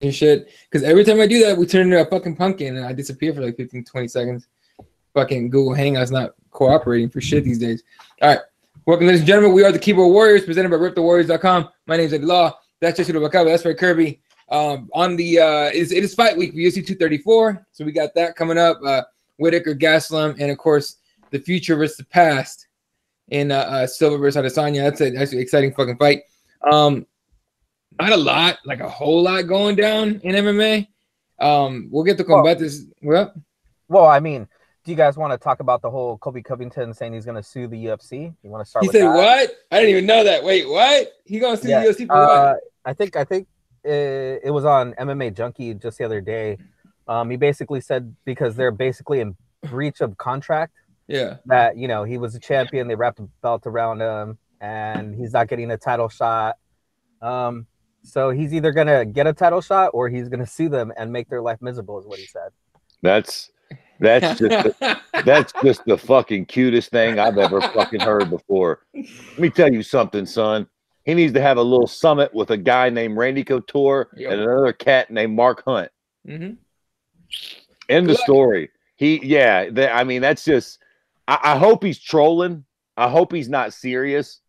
and shit. Because every time I do that, we turn into a fucking pumpkin and I disappear for like 15, 20 seconds. Fucking Google Hangouts not cooperating for shit these days. All right. Welcome, ladies and gentlemen. We are the Keyboard Warriors, presented by RipTheWarriors.com. My name is Eddie Law. That's just Bakaba. That's Ray Kirby. On the it is fight week for UFC 234. So we got that coming up. Whitaker, Gaslam, and of course the future versus the past in Silva versus Adesanya. That's an exciting fucking fight. Not a lot, like a whole lot going down in MMA. We'll get to combat this. Well, I mean, do you guys want to talk about the whole Colby Covington saying he's going to sue the UFC? You want to start? He with said that? what? I didn't even know that. Wait, what? He going to sue the UFC for what? I think it was on MMA Junkie just the other day. He basically said because they're basically in breach of contract. Yeah. That, you know, he was a champion. They wrapped a belt around him, and he's not getting a title shot. So he's either going to get a title shot or he's going to sue them and make their life miserable, is what he said. That's just the fucking cutest thing I've ever fucking heard before. Let me tell you something, son. He needs to have a little summit with a guy named Randy Couture and another cat named Mark Hunt. End of story. I mean, that's just. I hope he's trolling. I hope he's not serious,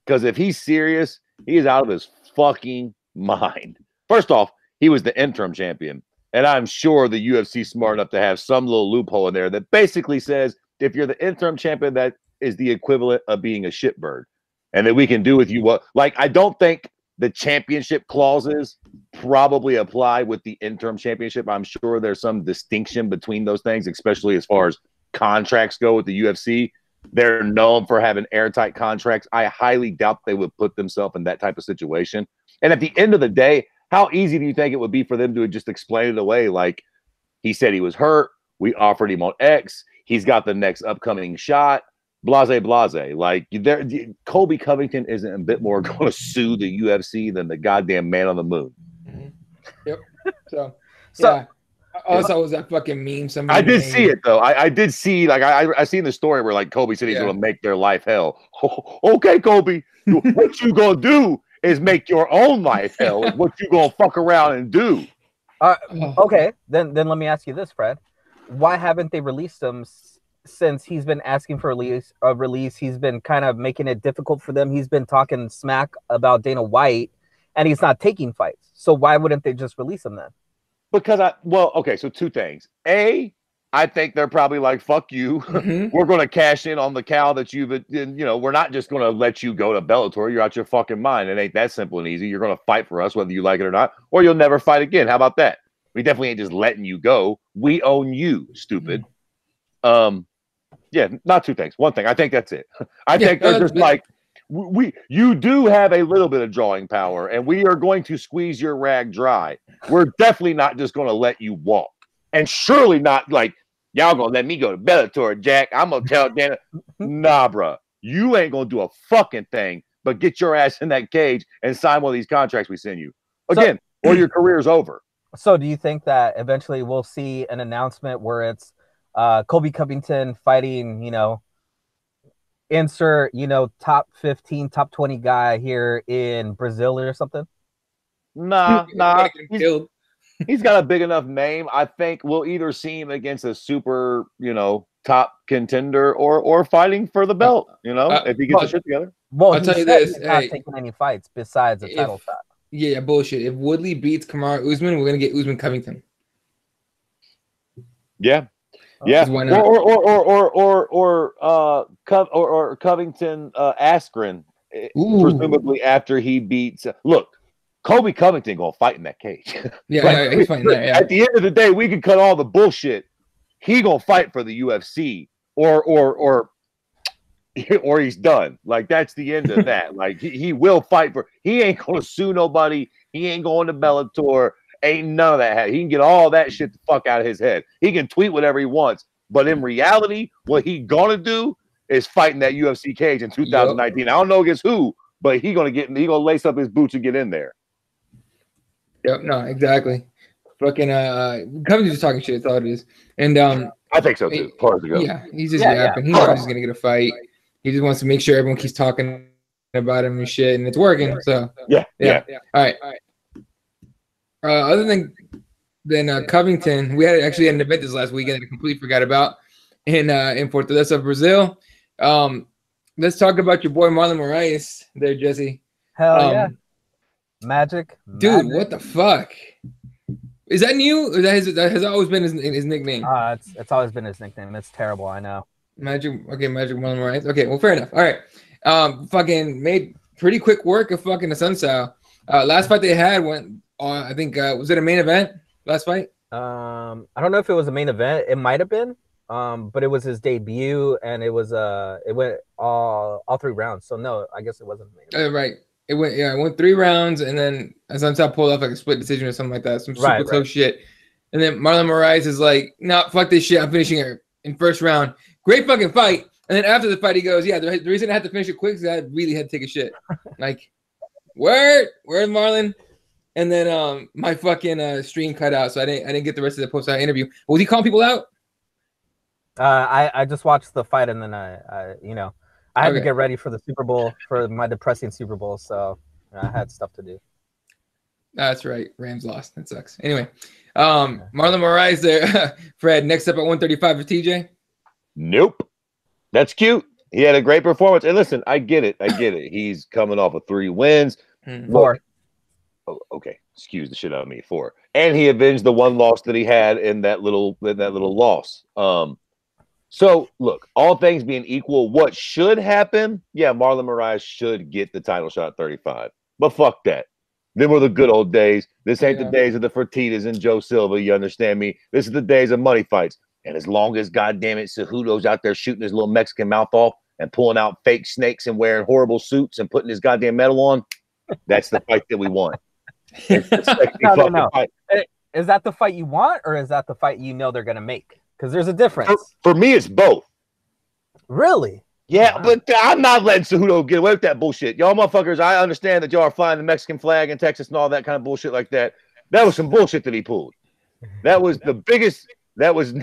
because if he's serious, he is out of his fucking mind. First off, he was the interim champion. And I'm sure the UFC is smart enough to have some little loophole in there that basically says if you're the interim champion, that is the equivalent of being a shitbird. And that we can do with you what. Like, I don't think the championship clauses probably apply with the interim championship. I'm sure there's some distinction between those things, especially as far as contracts go with the UFC. They're known for having airtight contracts. I highly doubt they would put themselves in that type of situation. And at the end of the day, how easy do you think it would be for them to just explain it away? Like, he said he was hurt. We offered him on X. He's got the next upcoming shot. Blase, blase. Like, Colby Covington isn't a bit more going to sue the UFC than the goddamn man on the moon. Yep. So yeah. Also, was that fucking meme? Somebody I did see it though. I did see, like, I seen the story where, like, Colby said he's going to make their life hell. Okay, Colby, what you gonna do is make your own life hell. What you gonna fuck around and do? Okay, then let me ask you this, Fred. Why haven't they released him since he's been asking for a release? He's been kind of making it difficult for them. He's been talking smack about Dana White, and he's not taking fights. So why wouldn't they just release him then? Because okay, so two things. A, I think they're probably like, fuck you. We're going to cash in on the cow that we're not just going to let you go to Bellator. You're out your fucking mind. It ain't that simple and easy. You're going to fight for us, whether you like it or not, or you'll never fight again. How about that? We definitely ain't just letting you go. We own you, stupid. Yeah, not two things. One thing. I think that's it. I think they're just like, you do have a little bit of drawing power, and we are going to squeeze your rag dry. We're definitely not just going to let you walk. And surely not like, y'all going to let me go to Bellator, Jack. I'm going to tell Dana, nah, bro. You ain't going to do a fucking thing but get your ass in that cage and sign one of these contracts we send you. Again, or your career's over. So do you think that eventually we'll see an announcement where it's Colby Covington fighting, insert, top 15, top 20 guy here in Brazil or something? Nah. He's got a big enough name. I think we'll either see him against a super, top contender or fighting for the belt, if he gets his shit together. Well, I'll tell you this. He's not taking any fights besides a title shot. Yeah, bullshit. If Woodley beats Kamaru Usman, we're going to get Usman Covington. Yeah. Yeah, or Covington Askren, presumably after he beats. Look, Colby Covington gonna fight in that cage. Yeah, he's fighting there. Yeah. At the end of the day, we can cut all the bullshit. He gonna fight for the UFC, or he's done. Like, that's the end of that. Like, he will fight for. He ain't gonna sue nobody. He ain't going to Bellator. Ain't none of that. He can get all that shit the fuck out of his head. He can tweet whatever he wants. But in reality, what he gonna do is fight in that UFC cage in 2019. Yep. I don't know against who, but he gonna lace up his boots and get in there. Yep, no, exactly. Fucking Covington's just talking shit, that's all it is. And I think so too, as far as it goes. Yeah, he's just yapping. He knows he's gonna get a fight. He just wants to make sure everyone keeps talking about him and shit, and it's working. So yeah. All right. Other than Covington, we actually had an event this last weekend that I completely forgot about in Fortaleza, Brazil. Let's talk about your boy Marlon Moraes there, Jesse. Hell yeah. Magic. Dude, what the fuck? Is that new? Or that has always been his nickname? It's always been his nickname. It's terrible, I know. Magic Marlon Moraes. Okay, well, fair enough. All right. Fucking made pretty quick work of fucking the Sunsao. Last fight they had went on, I think, was it a main event last fight? I don't know if it was a main event. It might have been. But it was his debut, and it went all 3 rounds. So no, I guess it wasn't a main event. Right. It went 3 rounds, and then Sunsao pulled off like a split decision or something like that. Some super close shit. And then Marlon Moraes is like, "No, fuck this shit. I'm finishing her in first round." Great fucking fight. And then after the fight, he goes, "Yeah, the reason I had to finish it quick is I really had to take a shit." Like, where's Marlon? And then my fucking stream cut out, so I didn't get the rest of the post-fight interview. Was he calling people out? I just watched the fight, and then I had to get ready for the Super Bowl, for my depressing Super Bowl, so I had stuff to do. That's right. Rams lost. That sucks. Anyway, Marlon Moraes there. Fred, next up at 135 for TJ. Nope. That's cute. He had a great performance. And listen, I get it. He's coming off of 3 wins. 4. Oh, okay. Excuse the shit out of me. 4. And he avenged the 1 loss that he had in that little loss. So, look, all things being equal, what should happen? Yeah, Marlon Moraes should get the title shot at 35. But fuck that. Them were the good old days. This ain't the days of the Fertitas and Joe Silva. You understand me? This is the days of money fights. And as long as, goddamn it, Cejudo's out there shooting his little Mexican mouth off and pulling out fake snakes and wearing horrible suits and putting his goddamn medal on, that's the fight that we want. No. Is that the fight you want, or is that the fight you know they're going to make? Because there's a difference. For me, it's both. Really? Yeah, but I'm not letting Cejudo get away with that bullshit. Y'all motherfuckers, I understand that y'all are flying the Mexican flag in Texas and all that kind of bullshit like that. That was some bullshit that he pulled. That was the biggest. That was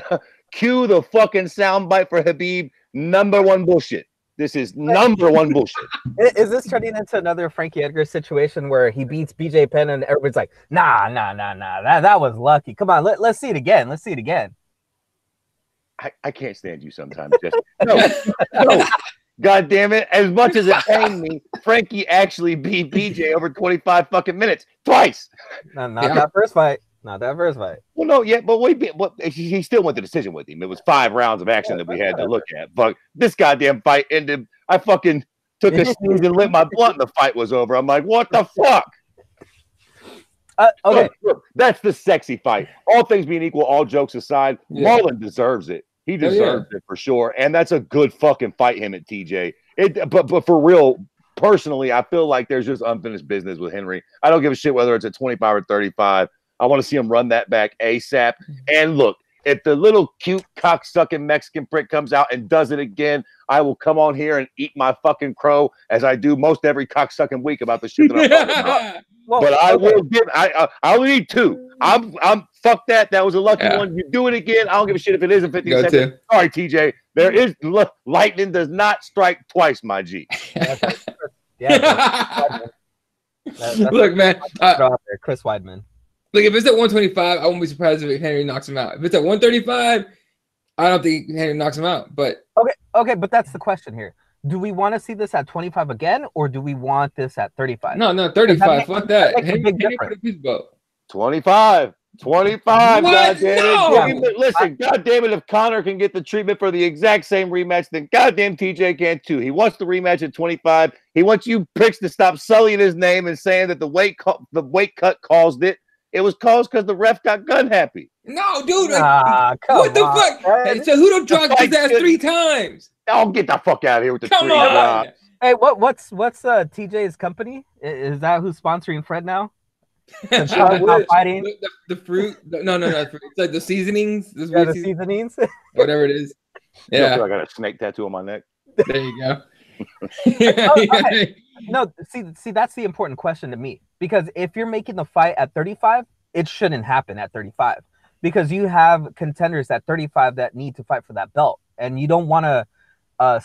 cue the fucking soundbite for Habib. #1 bullshit. This is #1 bullshit. Is this turning into another Frankie Edgar situation where he beats BJ Penn and everybody's like, nah. That was lucky. Come on, let's see it again. Let's see it again. I can't stand you sometimes. No. God damn it. As much as it pained me, Frankie actually beat BJ over 25 fucking minutes. Twice. Not that first fight. Not that first fight. Well, no, yeah, but he still went to decision with him. It was 5 rounds of action that we had to look at. But this goddamn fight ended. I fucking took a sneeze and lit my blunt and the fight was over. I'm like, what the fuck? Okay. Look, that's the sexy fight. All things being equal, all jokes aside, Marlon deserves it. He deserves it for sure. And that's a good fucking fight, him at TJ. But for real, personally, I feel like there's just unfinished business with Henry. I don't give a shit whether it's at 25 or 35. I want to see him run that back ASAP. And look, if the little cute cocksucking Mexican prick comes out and does it again, I will come on here and eat my fucking crow as I do most every cocksucking week about the shit that I'm talking about. Well, but I will give. I'll need 2. I'm fuck that. That was a lucky one. You do it again. I don't give a shit if it isn't 50 seconds. Sorry, TJ. There is lightning does not strike twice, my G. Look, man. Chris Weidman. Look, if it's at 125, I won't be surprised if Henry knocks him out. If it's at 135, I don't think Henry knocks him out. But okay, but that's the question here. Do we want to see this at 25 again, or do we want this at 35? No, 35. Fuck that. Henry put a piece boat. 25. 25. What? Goddamn it. Listen, goddamn it. If Connor can get the treatment for the exact same rematch, then goddamn TJ can too. He wants the rematch at 25. He wants you pricks to stop sullying his name and saying that the weight cut caused it. It was caused because the ref got gun happy. No, dude. What the fuck? Hey, Cejudo dropped his ass 3 times. Oh, get the fuck out of here with the Come 3 on. Hey, what's TJ's company? Is that who's sponsoring Fred now? Fighting? The fruit. No. It's like the seasonings. The seasonings. Whatever it is. Yeah. I got a snake tattoo on my neck. There you go. Okay. No, see, that's the important question to me. Because if you're making the fight at 35, it shouldn't happen at 35. Because you have contenders at 35 that need to fight for that belt. And you don't want to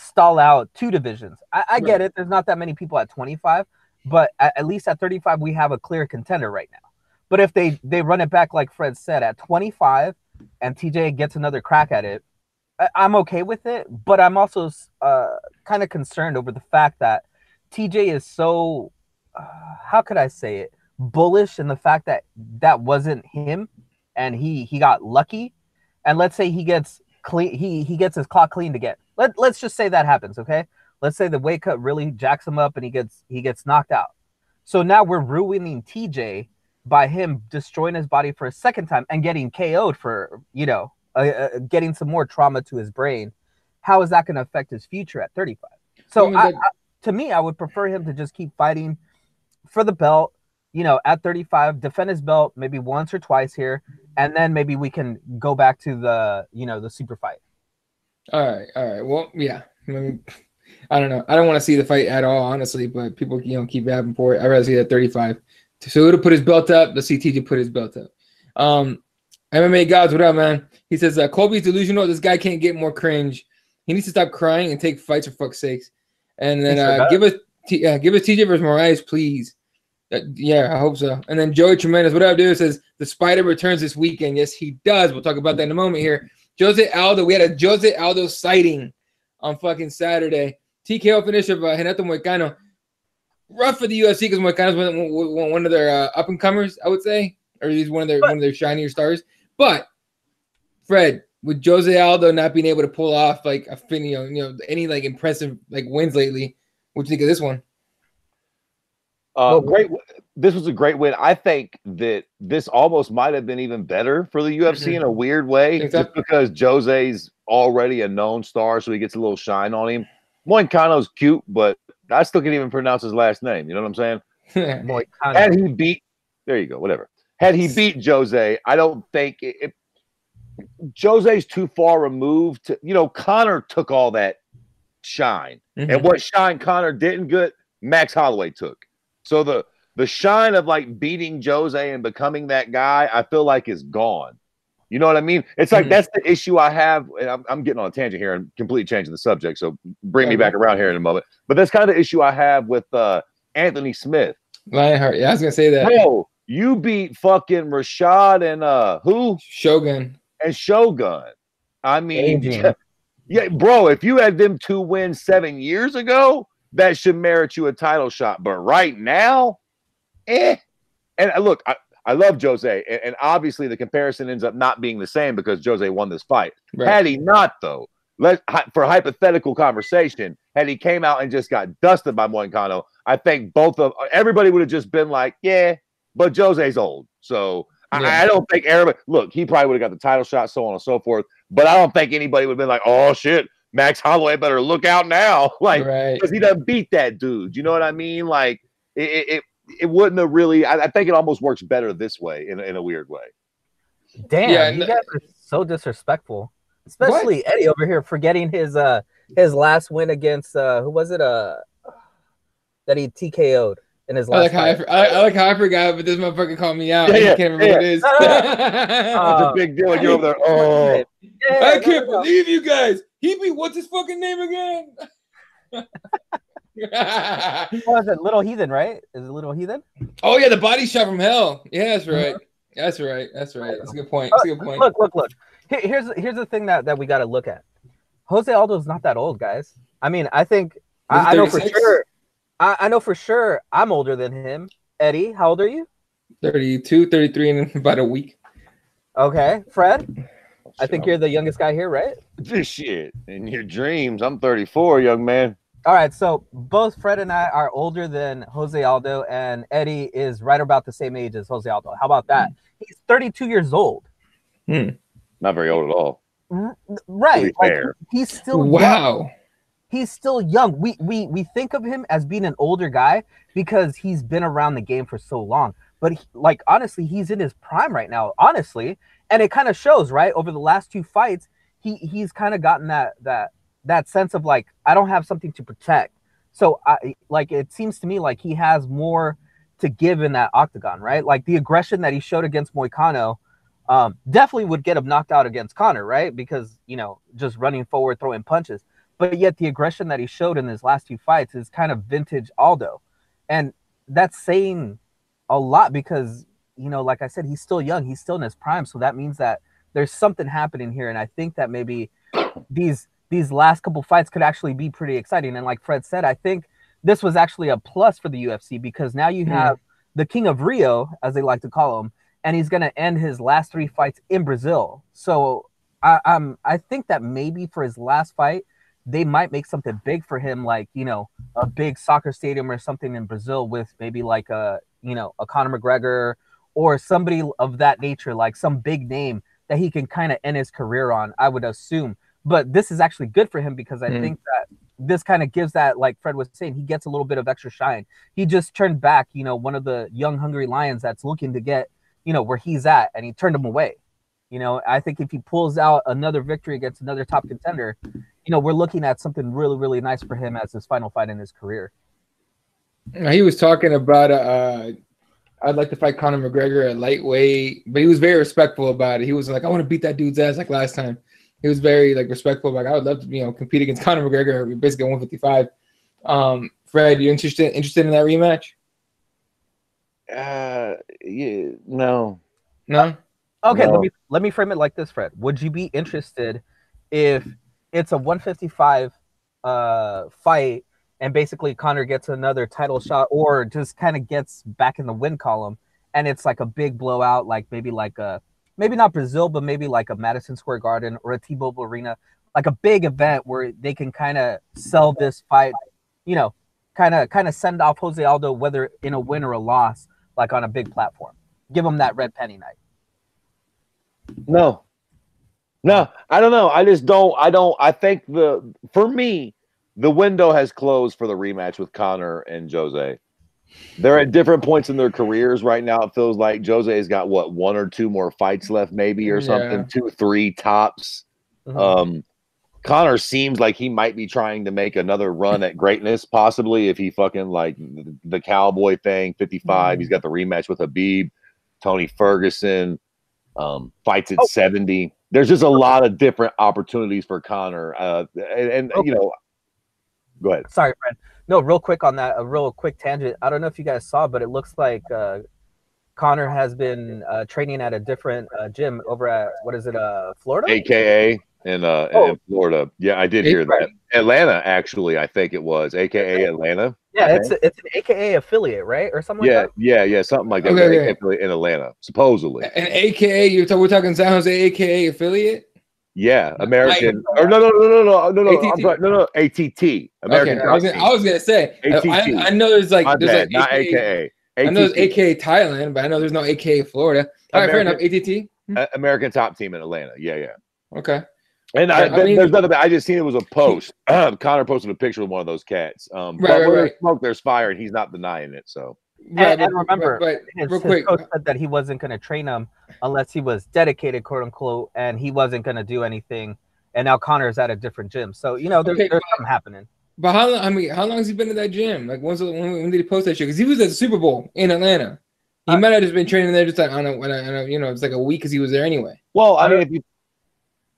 stall out 2 divisions. I get it. There's not that many people at 25. But at least at 35, we have a clear contender right now. But if they run it back, like Fred said, at 25 and TJ gets another crack at it, I'm okay with it. But I'm also kind of concerned over the fact that TJ is so, how could I say it, bullish in the fact that that wasn't him and he got lucky. And let's say he gets clean, he gets his clock cleaned again. Let's just say that happens, okay? Let's say the weight cut really jacks him up and he gets knocked out. So now we're ruining TJ by him destroying his body for a second time and getting KO'd for, getting some more trauma to his brain. How is that going to affect his future at 35? So to me, I would prefer him to just keep fighting for the belt, at 35, defend his belt maybe once or twice here, and then maybe we can go back to the super fight. All right. Well, yeah. I don't know. I don't want to see the fight at all, honestly, but people, keep having for it. I'd rather see that 35. So to put his belt up, let's see TJ put his belt up. MMA Gods, what up, man? He says, Colby's delusional. This guy can't get more cringe. He needs to stop crying and take fights for fuck's sakes. And then give us TJ versus Moraes, please. Yeah, I hope so. And then Joey Tremendous, what up, dude? Says the Spider returns this weekend. Yes, he does. We'll talk about that in a moment here. Jose Aldo, we had a Jose Aldo sighting on fucking Saturday. TKO finish of Renato Moicano. Rough for the UFC because Moicano's one of their up and comers, I would say, or he's one of their shinier stars. But Fred, with Jose Aldo not being able to pull off like a any like impressive like wins lately, what do you think of this one? Great. This was a great win. I think that this almost might have been even better for the UFC in a weird way, just because Jose's already a known star, so he gets a little shine on him. Moicano's cute, but I still can't even pronounce his last name. You know what I'm saying? Moicano. Had he beat, there you go, whatever. Had he beat Jose, I don't think Jose's too far removed. Conor took all that shine, and what shine Conor didn't get, Max Holloway took. So the shine of like beating Jose and becoming that guy, I feel like is gone. You know what I mean? It's like that's the issue I have. And I'm getting on a tangent here and completely changing the subject. So bring me back around here in a moment. But that's kind of the issue I have with Anthony Smith. Lionheart. Yeah, I was gonna say that. Bro, you beat fucking Rashad and who? Shogun. And Shogun. I mean, yeah, bro, if you had them 2 wins 7 years ago, that should merit you a title shot. But right now, And look, I love Jose, and obviously the comparison ends up not being the same because Jose won this fight. Right. Had he not, though, for hypothetical conversation, had he came out and just got dusted by Moicano, I think everybody would have just been like, yeah, but Jose's old. So I don't think everybody, look, he probably would have got the title shot, so on and so forth. But I don't think anybody would have been like, oh, shit, Max Holloway better look out now. Like, because he doesn't beat that dude. You know what I mean? Like, it wouldn't have really. I think it almost works better this way in a weird way. Damn, you guys are so disrespectful, especially Eddie over here forgetting his last win against who was it? That he TKO'd in his last. I like how I forgot, but this motherfucker called me out. I can't remember what it is. It's a big deal. You're over there. Oh, I can't believe you guys. He beat what's his fucking name again? Was it Little Heathen, right? Is it Little Heathen? Oh yeah, the body shot from hell. Yeah, that's right. That's right. That's a good point. That's a good point. Look. Here's the thing that we got to look at. Jose Aldo's not that old, guys. I mean, I think I know for sure. I know for sure I'm older than him. Eddie, how old are you? 32, 33 in about a week. Okay, Fred. I think you're the youngest guy here, right? This shit in your dreams. I'm 34, young man. All right, so both Fred and I are older than Jose Aldo, and Eddie is right about the same age as Jose Aldo. How about that? He's 32 years old. Not very old at all. Right. Like, he's still young. He's still young. We think of him as being an older guy because he's been around the game for so long. But honestly, he's in his prime right now, honestly. And it kind of shows, right? Over the last 2 fights, he's kind of gotten that sense of like, I don't have something to protect. So it seems to me like he has more to give in that octagon, right? Like the aggression that he showed against Moicano definitely would get him knocked out against Conor, right? Because, just running forward, throwing punches. But yet the aggression that he showed in his last 2 fights is kind of vintage Aldo. And that's saying a lot because you know, like I said, he's still young. He's still in his prime. So that means that there's something happening here. And I think that maybe these last couple fights could actually be pretty exciting. And like Fred said, I think this was actually a plus for the UFC because now you have the King of Rio, as they like to call him, and he's going to end his last 3 fights in Brazil. So I think that maybe for his last fight, they might make something big for him, like, you know, a big soccer stadium or something in Brazil with maybe like a, you know, a Conor McGregor or somebody of that nature, like some big name that he can kind of end his career on, I would assume. But this is actually good for him because I think that this kind of gives that, like Fred was saying, he gets a little bit of extra shine. He just turned back, you know, one of the young, hungry lions that's looking to get, you know, where he's at, and he turned him away. You know, I think if he pulls out another victory against another top contender, you know, we're looking at something really, really nice for him as his final fight in his career. He was talking about I'd like to fight Conor McGregor at lightweight, but he was very respectful about it. He was like, I want to beat that dude's ass like last time. He was very like respectful. Like, I would love to, you know, compete against Conor McGregor, basically 155. Fred, you interested in that rematch? Yeah, no. Okay, No. let me frame it like this, Fred. Would you be interested if it's a 155 fight and basically Conor gets another title shot or just kind of gets back in the win column and it's like a big blowout, like maybe not Brazil, but maybe like a Madison Square Garden or a T-Mobile Arena, like a big event where they can kind of sell this fight, you know, kind of send off Jose Aldo, whether in a win or a loss, like on a big platform. Give him that red penny night. No, I don't know. I think for me, the window has closed for the rematch with Conor and Jose. They're at different points in their careers right now. It feels like Jose's got what, 1 or 2 more fights left, maybe, or something, 2, 3 tops. Conor seems like he might be trying to make another run at greatness, possibly if he fucking like the cowboy thing, 55. He's got the rematch with Habib, Tony Ferguson. Fights at 70. There's just a lot of different opportunities for Conor. And you know, go ahead. Sorry, Fred. No, real quick on that, a real quick tangent. I don't know if you guys saw, but it looks like Conor has been training at a different gym over at, what is it, Florida? AKA in Florida. Yeah, I did hear that. Atlanta, actually, I think it was AKA Atlanta. Yeah, it's an AKA affiliate, right, or something like that. Yeah, something like that. Okay. Affiliate in Atlanta, supposedly. An AKA, we're talking San Jose AKA affiliate. Yeah, American. Or no. ATT. American. Okay, I was gonna say. ATT. I know there's like not AKA. I know there's AKA Thailand, but I know there's no AKA Florida. All right, fair enough. ATT. American top team in Atlanta. Yeah. Okay. And there's nothing. I just seen it was a post. Conor posted a picture of one of those cats. But where there's smoke, there's fire, and he's not denying it. So. And remember, his coach said that he wasn't going to train him unless he was dedicated, quote unquote, and he wasn't going to do anything. And now Conor's at a different gym, so you know there's something happening. But how long has he been in that gym? Like when did he post that shit? Because he was at the Super Bowl in Atlanta. He might have just been training there just like on a you know, it's like a week because he was there anyway. Well, I mean,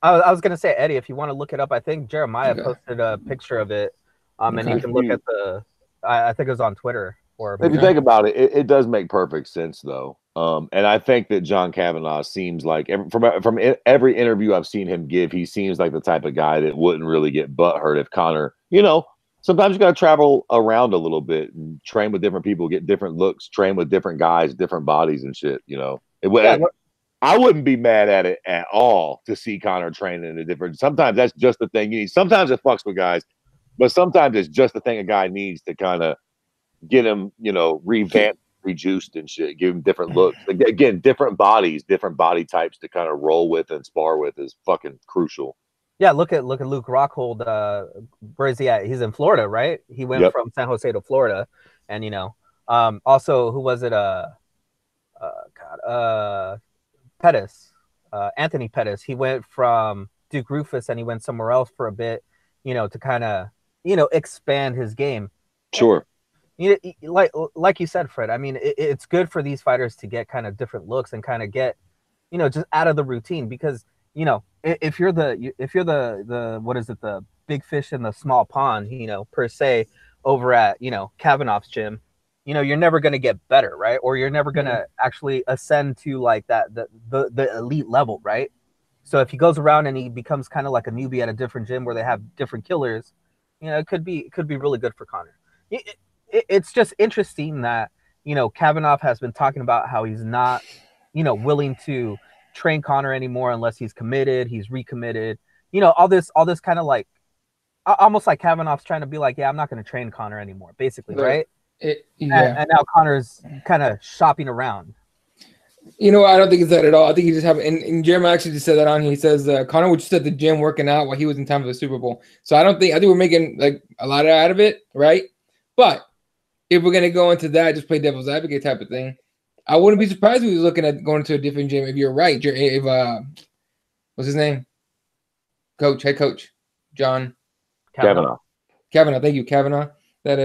I was gonna say, Eddie, if you want to look it up, I think Jeremiah posted a picture of it, and you can look at I think it was on Twitter. If you think about it, it does make perfect sense, though. And I think that John Kavanaugh seems like, from every interview I've seen him give, he seems like the type of guy that wouldn't really get butthurt if Conor, you know, sometimes you got to travel around a little bit and train with different people, get different looks, train with different guys, different bodies and shit, you know. I wouldn't be mad at it at all to see Conor training in a different. Sometimes that's just the thing you need. Sometimes it fucks with guys, but sometimes it's just the thing a guy needs to kind of get him, you know, revamped, rejuiced and shit, give him different looks. Again, different bodies, different body types to kind of roll with and spar with is fucking crucial. Yeah, look at Luke Rockhold. Where is he at? He's in Florida, right? He went from San Jose to Florida, and you know, also who was it? Pettis, Anthony Pettis. He went from Duke Rufus and he went somewhere else for a bit, you know, to kind of, you know, expand his game. Sure. You know, like you said, Fred. I mean, it's good for these fighters to get kind of different looks and kind of get, you know, just out of the routine because, you know, if you're the what is it, the big fish in the small pond, you know, per se, over at, you know, Kavanaugh's gym, you're never going to get better, right? Or you're never going to actually ascend to like that the elite level, right? So if he goes around and he becomes kind of like a newbie at a different gym where they have different killers, it could be really good for Conor. It's just interesting that Kavanaugh has been talking about how he's not willing to train Conor anymore unless he's committed, he's recommitted. All this kind of like almost like Kavanaugh's trying to be like, yeah, I'm not going to train Conor anymore, basically, right? And now Conor's kind of shopping around. I don't think it's that at all. I think he just have, and Jeremiah actually just said that on here. He says Conor was just at the gym working out while he was in time for the Super Bowl. So I think we're making like a lot out of it, right? But if we're gonna go into that, just play devil's advocate type of thing, I wouldn't be surprised if he was looking at going to a different gym. If you're right, if what's his name? Head coach, John Kavanaugh. Thank you, Kavanaugh. That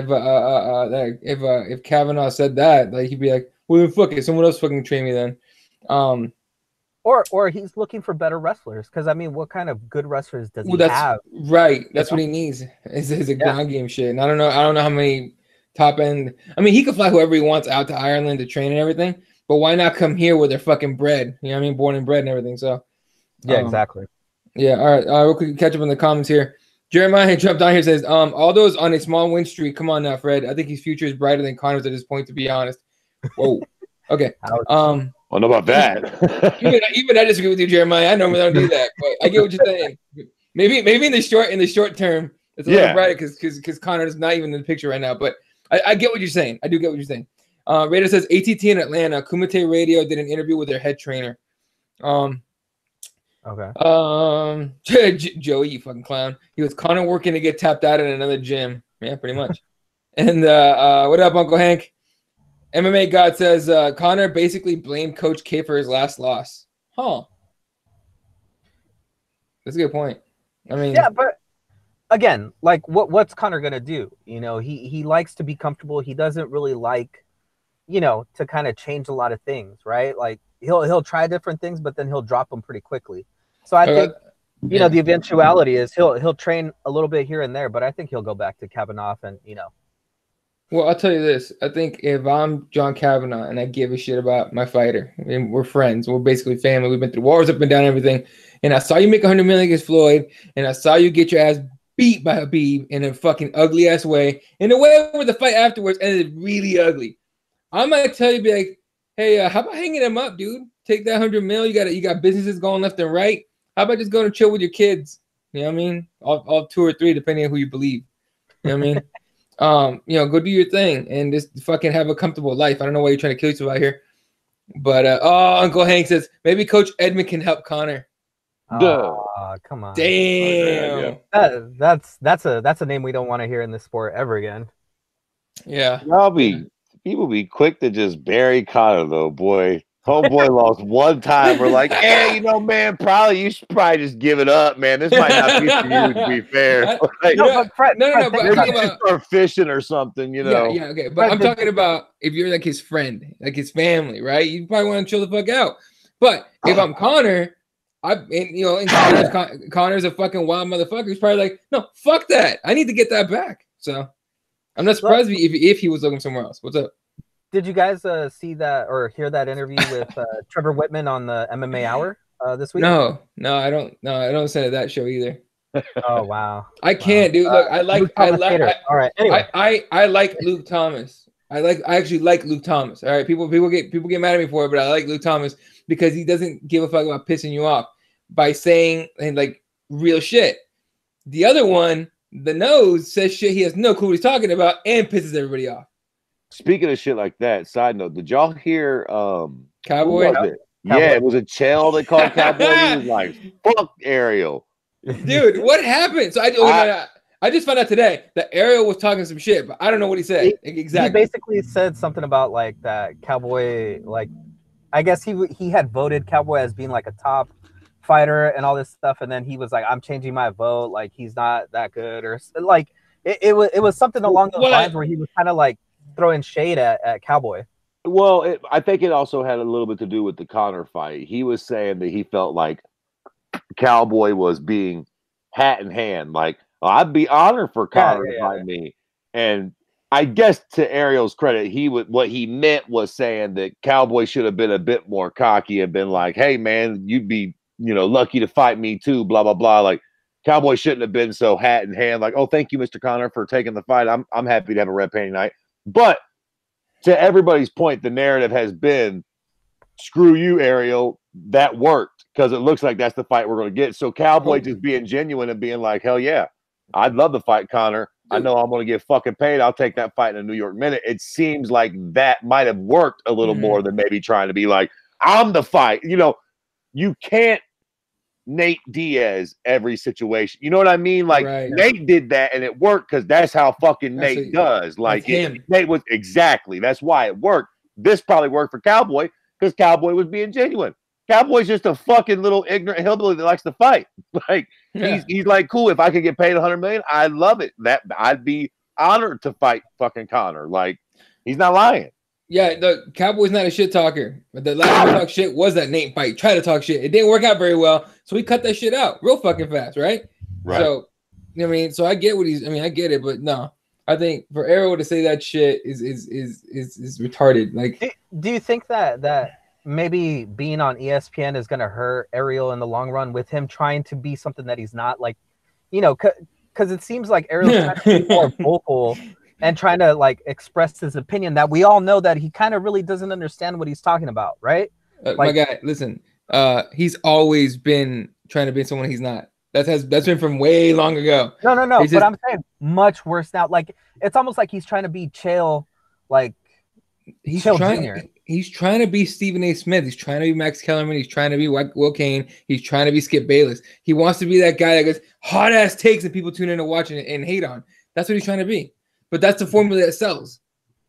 if Kavanaugh said that, like he'd be like, well, then fuck it, someone else fucking train me then. Or he's looking for better wrestlers, because I mean, what kind of good wrestlers does he have? Right, that's what he needs. Is a ground game shit. And I don't know how many top end. I mean, he could fly whoever he wants out to Ireland to train and everything, but why not come here where they're fucking bred? You know what I mean, born and bred and everything. So yeah, exactly. Yeah, all right. We'll quickly catch up in the comments here. Jeremiah jumped on here, says, Aldo's on a small win streak. Come on now, Fred. I think his future is brighter than Conor's at this point, to be honest. Whoa. Okay. Well, know about that. even I disagree with you, Jeremiah. I normally don't do that, but I get what you're saying. Maybe in the short term, it's a little brighter because Conor is not even in the picture right now. But I get what you're saying. I do get what you're saying. Raider says ATT in Atlanta, Kumite Radio did an interview with their head trainer. Okay. Joey, you fucking clown. He was Conor working to get tapped out in another gym. Yeah, pretty much. And what up, Uncle Hank? MMA God says Conor basically blamed Coach K for his last loss. Huh. That's a good point. I mean, yeah, but again, like what's Conor gonna do? He likes to be comfortable. He doesn't really like, to kind of change a lot of things, right? Like he'll try different things, but then he'll drop them pretty quickly. So I think the eventuality is he'll train a little bit here and there, but I think he'll go back to Kavanaugh and Well, I'll tell you this. I think if I'm John Kavanaugh and I give a shit about my fighter, I mean, we're friends, we're basically family. We've been through wars up and down, everything. And I saw you make $100 million against Floyd, and I saw you get your ass beat by Habib in a fucking ugly ass way, in a way where the fight afterwards ended really ugly. I might tell you, be like, hey, how about hanging him up, dude? Take that $100 million. You got businesses going left and right. How about just going to chill with your kids? You know what I mean? All two or three, depending on who you believe. You know what I mean? Go do your thing and just fucking have a comfortable life. I don't know why you're trying to kill yourself out here. But Uncle Hank says maybe Coach Edmund can help Conor. Come on. Damn. That's a name we don't want to hear in this sport ever again. Yeah. People be quick to just bury Conor though, boy. Homeboy lost one time. We're like, hey, man, you should probably just give it up, man. This might not be for you, to be fair. Like, but maybe just start fishing or something, Yeah, okay. But I'm talking about if you're like his friend, like his family, right? You probably want to chill the fuck out. But if I'm Conor, Conor's a fucking wild motherfucker. He's probably like, no, fuck that. I need to get that back. So I'm not surprised if he was looking somewhere else. What's up? Did you guys see that or hear that interview with Trevor Whitman on the MMA Hour this week? No, I don't. No, I don't listen to that show either. Oh wow, I can't, dude. Look, I like. All right. Anyway, I like Luke Thomas. I actually like Luke Thomas. All right, people get mad at me for it, but I like Luke Thomas because he doesn't give a fuck about pissing you off by saying like real shit. The other one, the nose, says shit he has no clue what he's talking about and pisses everybody off. Speaking of shit like that, side note, did y'all hear Cowboy? Yeah, it was a channel they called Cowboy. He was like, fuck Ariel. Dude, what happened? So I just found out today that Ariel was talking some shit, but I don't know what he said. Exactly. He basically said something about like that Cowboy, like I guess he had voted Cowboy as being like a top fighter and all this stuff, and then he was like, I'm changing my vote, like he's not that good, or like it was something along those lines where he was kind of like throwing shade at Cowboy. Well, I think it also had a little bit to do with the Conor fight. He was saying that he felt like Cowboy was being hat in hand, like I'd be honored for Conor to fight me, and I guess to Ariel's credit, what he meant was saying that Cowboy should have been a bit more cocky and been like, "Hey man, you'd be lucky to fight me too." Blah blah blah. Like Cowboy shouldn't have been so hat in hand. Like, "Oh, thank you, Mr. Connor, for taking the fight. I'm happy to have a red painting night." But to everybody's point, the narrative has been, "Screw you, Ariel. That worked because it looks like that's the fight we're going to get." So Cowboy just being genuine and being like, "Hell yeah, I'd love to fight Connor. I know I'm going to get fucking paid. I'll take that fight in a New York minute." It seems like that might have worked a little more than maybe trying to be like, "I'm the fight." You can't Nate Diaz every situation. You know what I mean? Like Nate did that and it worked because that's how fucking Nate does. Like Nate was exactly. That's why it worked. This probably worked for Cowboy because Cowboy was being genuine. Cowboy's just a fucking little ignorant hillbilly that likes to fight. Like he's like, cool. If I could get paid $100 million, I love it. That I'd be honored to fight fucking Connor. Like he's not lying. Yeah, the Cowboy's not a shit talker. But the last time he talked shit was that Nate fight. Try to talk shit. It didn't work out very well, so we cut that shit out real fucking fast, right? Right. So, I mean, I get what I get it, but no, I think for Ariel to say that shit is retarded. Like, do you think that maybe being on ESPN is going to hurt Ariel in the long run with him trying to be something that he's not? Like, because it seems like Ariel's trying to be more vocal and trying to like express his opinion that we all know that he kind of really doesn't understand what he's talking about, right? My guy, listen, he's always been trying to be someone he's not. That's been from way long ago. No. But I'm saying much worse now. Like it's almost like he's trying to be Chael, like he's trying to be Stephen A. Smith. He's trying to be Max Kellerman. He's trying to be Will Kane. He's trying to be Skip Bayless. He wants to be that guy that goes hot ass takes that people tune in to watch and hate on. That's what he's trying to be. But that's the formula that sells.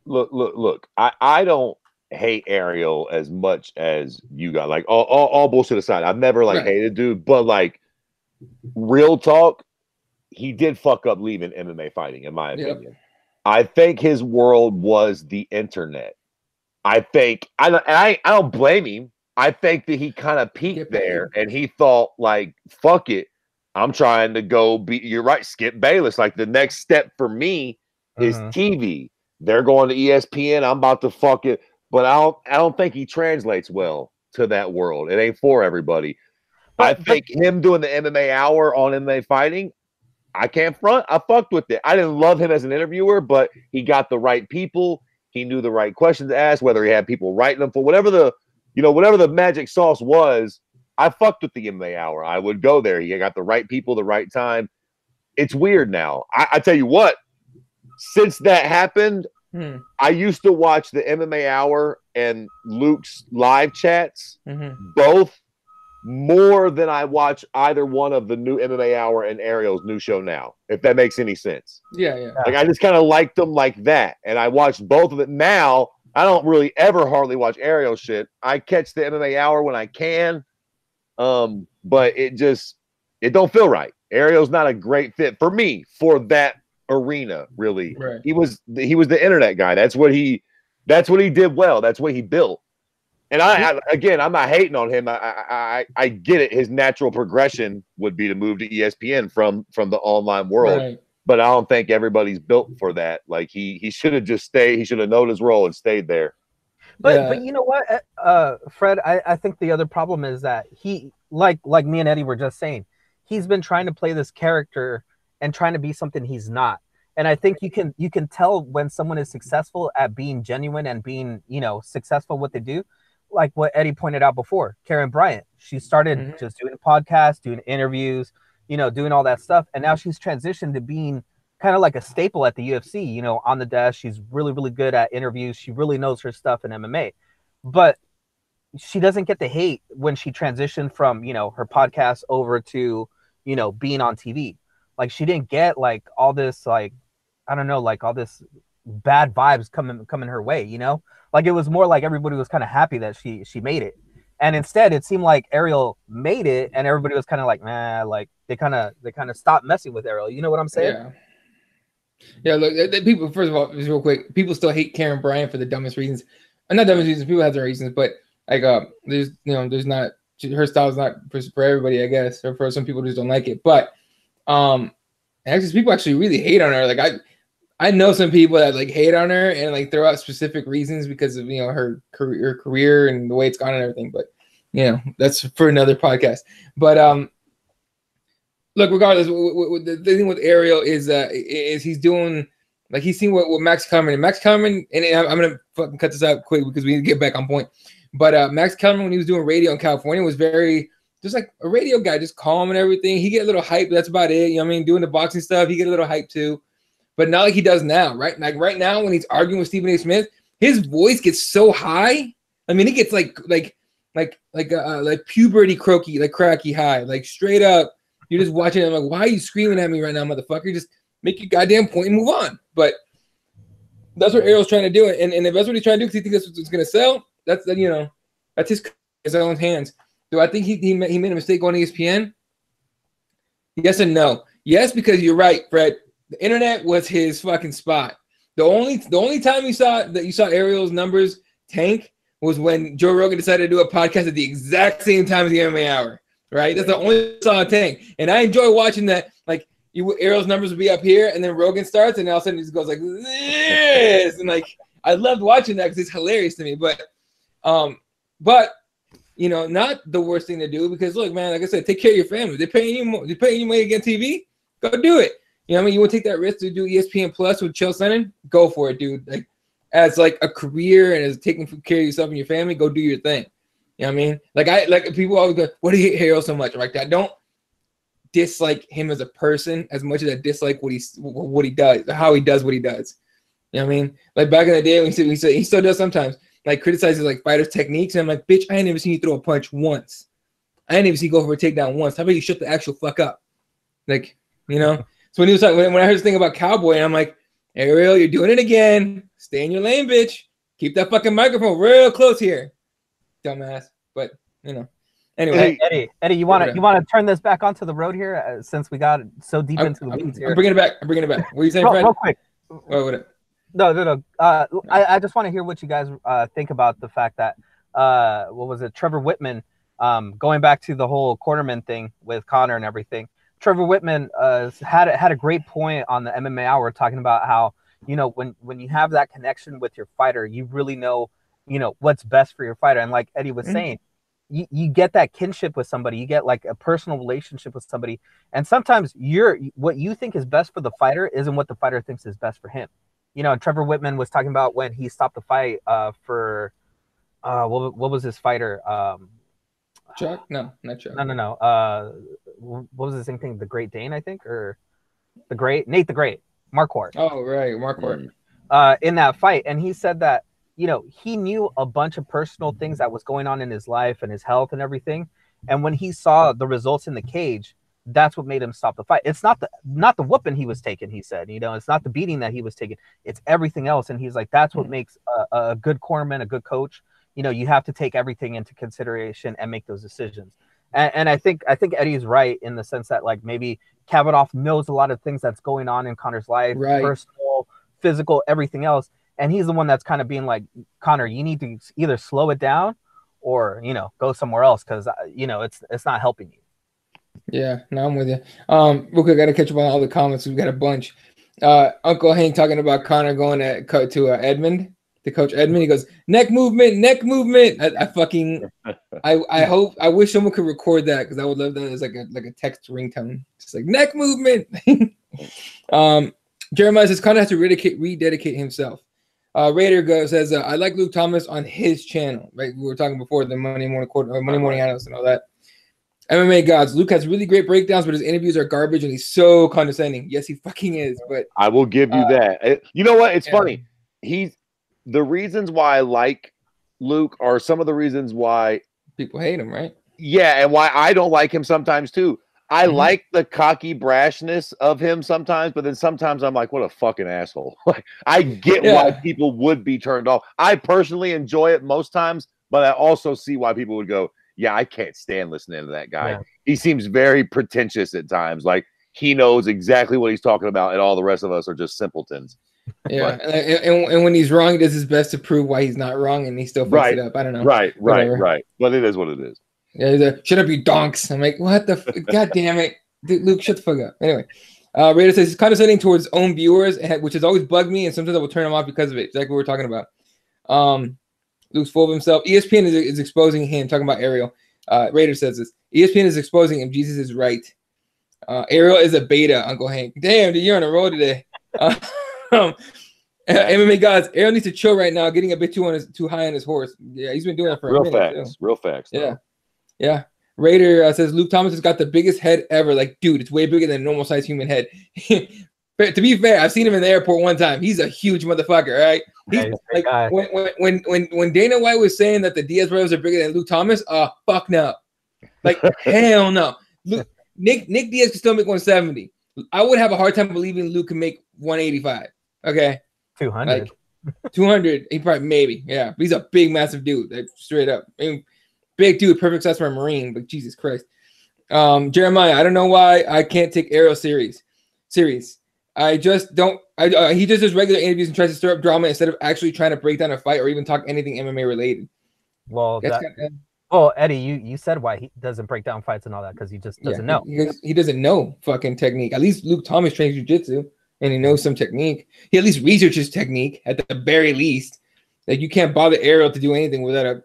Look. I don't hate Ariel as much as you got. Like all bullshit aside, I've never hated dude, but like real talk, he did fuck up leaving MMA fighting, in my opinion. Yep. I think his world was the internet. I think I don't blame him. I think that he kind of peaked there and he thought like, fuck it. I'm trying to go be, you're right, Skip Bayless. Like the next step for me is TV. They're going to ESPN. I'm about to fuck it. But I don't think he translates well to that world. It ain't for everybody. I think him doing the MMA hour on MMA fighting, I can't front. I fucked with it. I didn't love him as an interviewer, but he got the right people. He knew the right questions to ask, whether he had people writing them for whatever the magic sauce was. I fucked with the MMA hour. I would go there. He got the right people, the right time. It's weird now. I tell you what, since that happened, I used to watch the MMA hour and Luke's live chats, both more than I watch either one of the new MMA hour and Ariel's new show now, if that makes any sense. Yeah. Like I just kind of liked them like that. And I watched both of it. Now I don't really ever hardly watch Ariel shit. I catch the MMA hour when I can. But it don't feel right. Ariel's not a great fit for me for that arena, really. Right. He was the internet guy. That's what he did well. That's what he built. And I'm not hating on him. I get it. His natural progression would be to move to ESPN from the online world. Right. But I don't think everybody's built for that. Like he should have just stayed. He should have known his role and stayed there. But you know what, Fred, I think the other problem is that he, like me and Eddie were just saying, he's been trying to play this character and trying to be something he's not. And I think you can tell when someone is successful at being genuine and being, successful what they do. Like what Eddie pointed out before, Karen Bryant, she started just doing podcasts, doing interviews, doing all that stuff. And now she's transitioned to being kind of like a staple at the UFC, on the desk. She's really, really good at interviews. She really knows her stuff in MMA, but she doesn't get the hate when she transitioned from, her podcast over to, being on TV. Like she didn't get like all this, like, I don't know, like all this bad vibes coming her way, like it was more like everybody was kind of happy that she made it. And instead it seemed like Ariel made it and everybody was kind of like, nah, like they kind of stopped messing with Ariel. You know what I'm saying? Yeah, look, people, first of all, just real quick, people still hate Karen Bryant for the dumbest reasons. Not dumbest reasons, people have their reasons, but like there's not, her style is not for everybody, I guess, or for some people who just don't like it. But actually people actually really hate on her. Like I know some people that like hate on her and like throw out specific reasons because of her career and the way it's gone and everything. But that's for another podcast. But look, regardless, the thing with Ariel is he's doing like he's seen what Max Kellerman and I'm gonna fucking cut this out quick because we need to get back on point. But Max Kellerman, when he was doing radio in California, was very just like a radio guy, just calm and everything. He get a little hype, that's about it. You know what I mean? Doing the boxing stuff, he get a little hype too. But not like he does now, right? Like right now, when he's arguing with Stephen A. Smith, his voice gets so high. I mean, it gets like puberty croaky, like cracky high, like straight up. You're just watching it. I'm like, why are you screaming at me right now, motherfucker? Just make your goddamn point and move on. But that's what Ariel's trying to do, and if that's what he's trying to do because he thinks that's what's going to sell, that's his own hands. Do I think he made a mistake going to ESPN? Yes and no. Yes, because you're right, Fred. The internet was his fucking spot. The only time you saw Ariel's numbers tank was when Joe Rogan decided to do a podcast at the exact same time as the MMA Hour. Right? That's the only time I saw a tank. And I enjoy watching that. Like Ariel's numbers would be up here, and then Rogan starts, and all of a sudden he just goes like this, and like I loved watching that because it's hilarious to me. But not the worst thing to do because look, man, like I said, take care of your family. They're paying you money to get TV. Go do it. You know what I mean? You want to take that risk to do ESPN Plus with Chael Sonnen? Go for it, dude. Like as like a career and as taking care of yourself and your family, go do your thing. You know what I mean? Like people always go, "What do you hate Ariel so much?" Like that. Don't dislike him as a person as much as I dislike what he does, how he does what he does. You know what I mean? Like back in the day when he said he still does sometimes, like criticizes like fighters' techniques, and I'm like, bitch, I ain't never seen you throw a punch once. I ain't never seen you go for a takedown once. How about you shut the actual fuck up? Like, So when he was talking, when I heard this thing about Cowboy, I'm like, Ariel, you're doing it again. Stay in your lane, bitch. Keep that fucking microphone real close here, dumbass. But anyway. Hey, Eddie, you want to turn this back onto the road here since we got so deep into the weeds here? I'm bringing it back. What are you saying, Fred? Real quick. No. I just want to hear what you guys think about the fact that what was it, Trevor Whitman, going back to the whole Cornerman thing with Conor and everything. Trevor Whitman had a great point on the MMA Hour talking about how when you have that connection with your fighter, you really know what's best for your fighter. And like Eddie was saying, you get that kinship with somebody, you get like a personal relationship with somebody, and sometimes what you think is best for the fighter isn't what the fighter thinks is best for him. And Trevor Whitman was talking about when he stopped the fight for what was his fighter? Chuck? No, not Chuck. No. What was the same thing? The Great Dane, I think, or Nate the Great, Marquardt. Oh, right, Marquardt. In that fight, and he said that he knew a bunch of personal things that was going on in his life and his health and everything, and when he saw the results in the cage, that's what made him stop the fight. It's not the whooping he was taking. He said, it's not the beating that he was taking. It's everything else, and he's like, that's what makes a good cornerman, a good coach. You have to take everything into consideration and make those decisions. And I think Eddie's right in the sense that like maybe Kavanaugh knows a lot of things that's going on in Conor's life, right. Personal, physical, everything else. And he's the one that's kind of being like, Conor, you need to either slow it down or, go somewhere else because, it's not helping you. Yeah, no, I'm with you. Real quick, I got to catch up on all the comments. We've got a bunch. Uncle Hank talking about Conor going to Edmund. To Coach Edmund, he goes, neck movement. I wish someone could record that because I would love that as like a text ringtone. Just like neck movement. Jeremiah says Conor has to rededicate himself. Raider says, I like Luke Thomas on his channel. Right, we were talking before the Monday morning analyst and all that. MMA gods. Luke has really great breakdowns, but his interviews are garbage and he's so condescending. Yes, he fucking is. But I will give you that. You know what? It's funny. The reasons why I like Luke are some of the reasons why people hate him, right? Yeah, and why I don't like him sometimes too. I like the cocky brashness of him sometimes, but then sometimes I'm like, what a fucking asshole. Like I get why people would be turned off. I personally enjoy it most times, but I also see why people would go, yeah, I can't stand listening to that guy. Yeah. He seems very pretentious at times. Like he knows exactly what he's talking about, and all the rest of us are just simpletons. Yeah, and when he's wrong, he does his best to prove why he's not wrong, and he still fucks it up. I don't know. Right. But it is what it is. Yeah, shut up, you donks. I'm like, what the? God damn it, dude, Luke, shut the fuck up. Anyway, Raider says he's condescending towards his own viewers, which has always bugged me, and sometimes I will turn him off because of it. Exactly what we're talking about. Luke's full of himself. ESPN is exposing him. Talking about Ariel. Raider says this. ESPN is exposing him. Jesus is right. Ariel is a beta, Uncle Hank. Damn, dude, you're on a roll today. MMA guys, Ariel needs to chill right now, getting a bit too high on his horse. Yeah, he's been doing that for a minute. Real facts. Yeah. Yeah. Raider says Luke Thomas has got the biggest head ever. Like, dude, it's way bigger than a normal sized human head. To be fair, I've seen him in the airport one time. He's a huge motherfucker, right? He's like, when Dana White was saying that the Diaz brothers are bigger than Luke Thomas, fuck no. Like, hell no. Nick Diaz can still make 170. I would have a hard time believing Luke can make 185. Okay. 200. Like 200. He probably maybe. Yeah. But he's a big, massive dude. Like, straight up. I mean, big dude, perfect size for a Marine, but Jesus Christ. Jeremiah, I don't know why I can't take Ariel series. I just don't. He just does regular interviews and tries to stir up drama instead of actually trying to break down a fight or even talk anything MMA related. Well, Eddie, you said why he doesn't break down fights and all that because he just doesn't know. He doesn't know fucking technique. At least Luke Thomas trains jiu-jitsu and he knows some technique. He at least researches technique at the very least. Like, you can't bother Ariel to do anything without a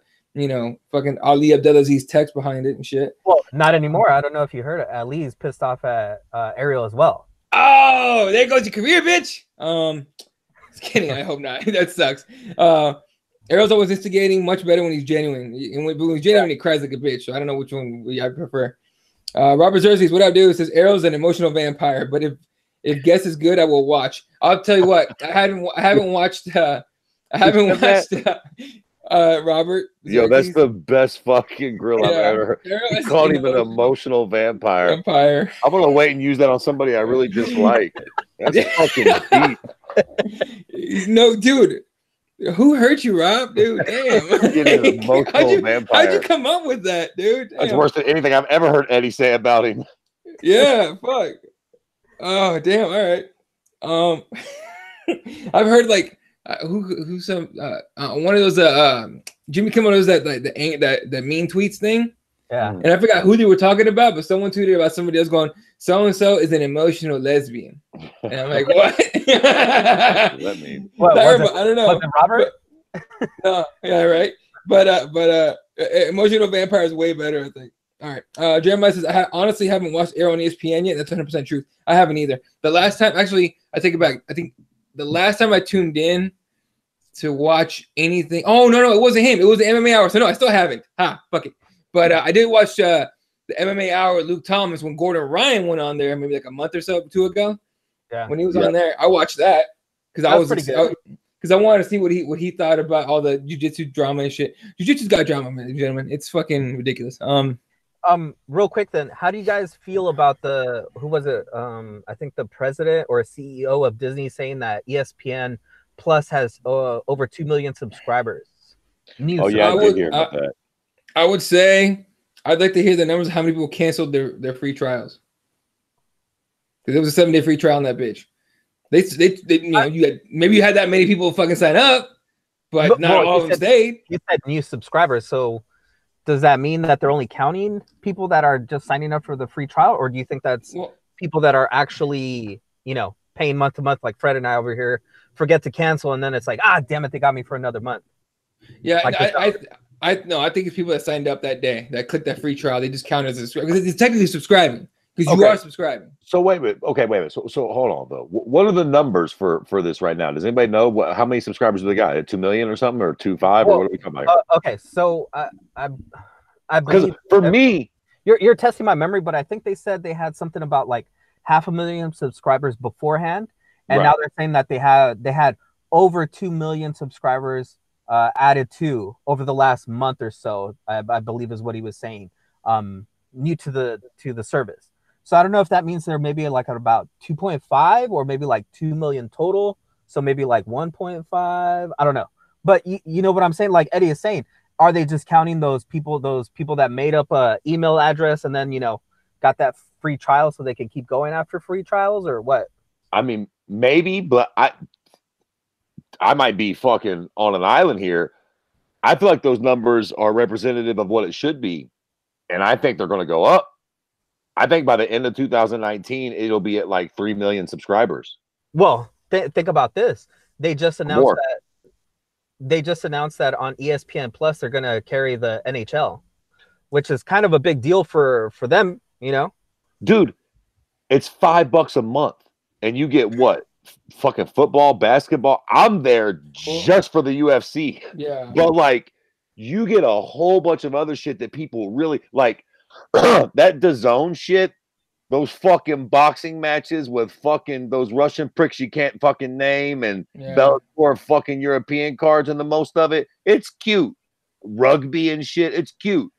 fucking Ali Abdelaziz's text behind it and shit. Well, not anymore. I don't know if you heard it. Ali's pissed off at Ariel as well. Oh, there goes your career, bitch. Just kidding. I hope not. That sucks. Ariel's always instigating, much better when he's genuine. And when he's genuine, he cries like a bitch. So I don't know which one I prefer. Robert Zerzies, what I do says Ariel's an emotional vampire, but if Guess is good, I will watch. I'll tell you what. I haven't watched. Robert. Yo, that's the best fuking grill I've ever heard. He called him an emotional vampire. I'm gonna wait and use that on somebody I really dislike. That's fucking deep. No, dude. Who hurt you, Rob? Dude, damn. How'd you come up with that, dude? Damn. That's worse than anything I've ever heard Eddie say about him. Yeah, fuck. Oh, damn. All right. I've heard like who's some one of those Jimmy Kimmel knows that like the mean tweets thing. Yeah. And I forgot who they were talking about, but someone tweeted about somebody else going, so and so is an emotional lesbian. And I'm like, what? What does that mean? I don't know. Was it Robert? Yeah, right. But emotional vampire is way better, I think. All right. Jeremiah says, I honestly haven't watched Arrow on ESPN yet. That's 100% truth. I haven't either. The last time, actually, I take it back. I think the last time I tuned in to watch anything. Oh, no, it wasn't him. It was the MMA Hour. So no, I still haven't. Fuck it. But I did watch the MMA Hour with Luke Thomas when Gordon Ryan went on there maybe like a month or so, 2 ago. Yeah. When he was on there, I watched that because I wanted to see what he thought about all the jiu-jitsu drama and shit. Jiu-jitsu's got drama, man, gentlemen. It's fucking ridiculous. Real quick then, how do you guys feel about who was it? I think the president or CEO of Disney saying that ESPN Plus has over 2 million subscribers. I did hear about that. I would say I'd like to hear the numbers of how many people canceled their free trials. Because it was a 7-day free trial on that bitch. You had that many people fucking sign up, but not all of them stayed. You said new subscribers, so does that mean that they're only counting people that are just signing up for the free trial, or do you think that's people that are actually, paying month to month, like Fred and I over here, forget to cancel, and then it's like, damn it, they got me for another month? Yeah, I think it's people that signed up that day that clicked that free trial. They just count as a subscriber because it's technically subscribing because you are subscribing. So wait a minute. Okay, wait a minute. So hold on though. What are the numbers for this right now? Does anybody know how many subscribers do they got? 2 million or something, or 2.5, or what are we talking about? Okay, so I because for me, you're testing my memory, but I think they said they had something about like 500,000 subscribers beforehand, and now they're saying that they had over 2 million subscribers added to over the last month or so. I believe is what he was saying. New to the service. So I don't know if that means they're maybe like at about 2.5 or maybe like 2 million total. So maybe like 1.5. I don't know. But you know what I'm saying? Like Eddie is saying, are they just counting those people that made up a email address and then, got that free trial so they can keep going after free trials, or what? I mean, maybe, but I might be fucking on an island here. I feel like those numbers are representative of what it should be. And I think they're going to go up. I think by the end of 2019, it'll be at like 3 million subscribers. Well, think about this. They just announced More. that. They just announced that on ESPN Plus they're gonna carry the NHL, which is kind of a big deal for them. You know, Dude, it's $5 a month, and you get what? Fucking football, basketball. I'm there just for the UFC. Yeah. But like, you get a whole bunch of other shit that people really like. That DAZN shit, those fucking boxing matches with fucking those Russian pricks you can't fucking name, and Bellator fucking European cards, and the most of it. It's cute. Rugby and shit. It's cute.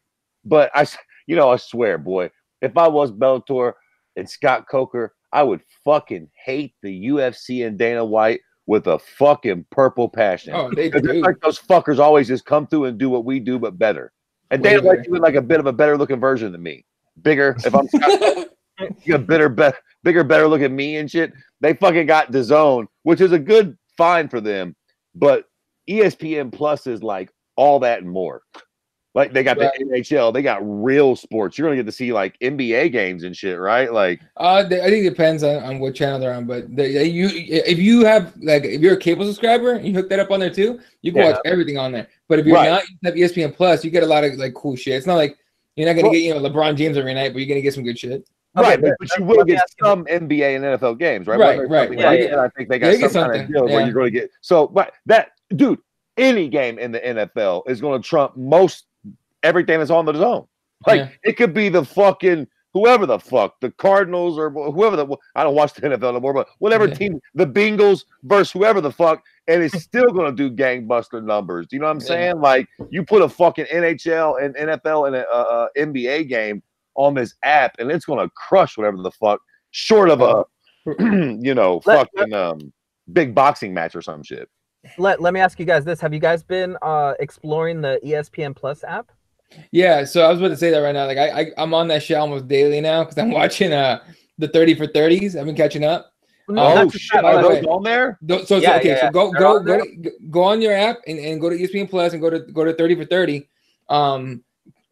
But I swear, boy, if I was Bellator and Scott Coker, I would fucking hate the UFC and Dana White with a fucking purple passion. Oh, they do. It's like those fuckers always just come through and do what we do, but better. And Dana White's even like a bit of a better looking version than me. Bigger, if I'm Scott Coker, bigger, better looking me and shit. They fucking got DAZN, which is a good find for them. But ESPN Plus is like all that and more. Like they got the NHL, they got real sports. You're gonna get to see like NBA games and shit, right? Like, I think it depends on what channel they're on. But if you have like if you're a cable subscriber and you hook that up on there too, you can watch everything on there. But if you're not, you have ESPN Plus, you get a lot of like cool shit. It's not like you're not gonna get LeBron James every night, but you're gonna get some good shit. Right, but you will get some NBA and NFL games, right? Right. And I think they got some kind of deal where you're going to get but that dude, any game in the NFL is going to trump most everything that's on the zone. Like it could be the fucking whoever the fuck, the Cardinals or whoever I don't watch the NFL anymore, but whatever team, the Bengals versus whoever the fuck, and it's still going to do gangbuster numbers. You know what I'm saying? Like you put a fucking NHL and NFL and a NBA game on this app, and it's going to crush whatever the fuck, short of a fucking big boxing match or some shit. Let me ask you guys this: have you guys been exploring the ESPN Plus app? Yeah, so I was about to say that right now. Like I'm on that shit almost daily now because I'm watching the 30 for 30s. I've been catching up. Oh shit! Are those on there? So go on your app and go to ESPN Plus and go to 30 for 30.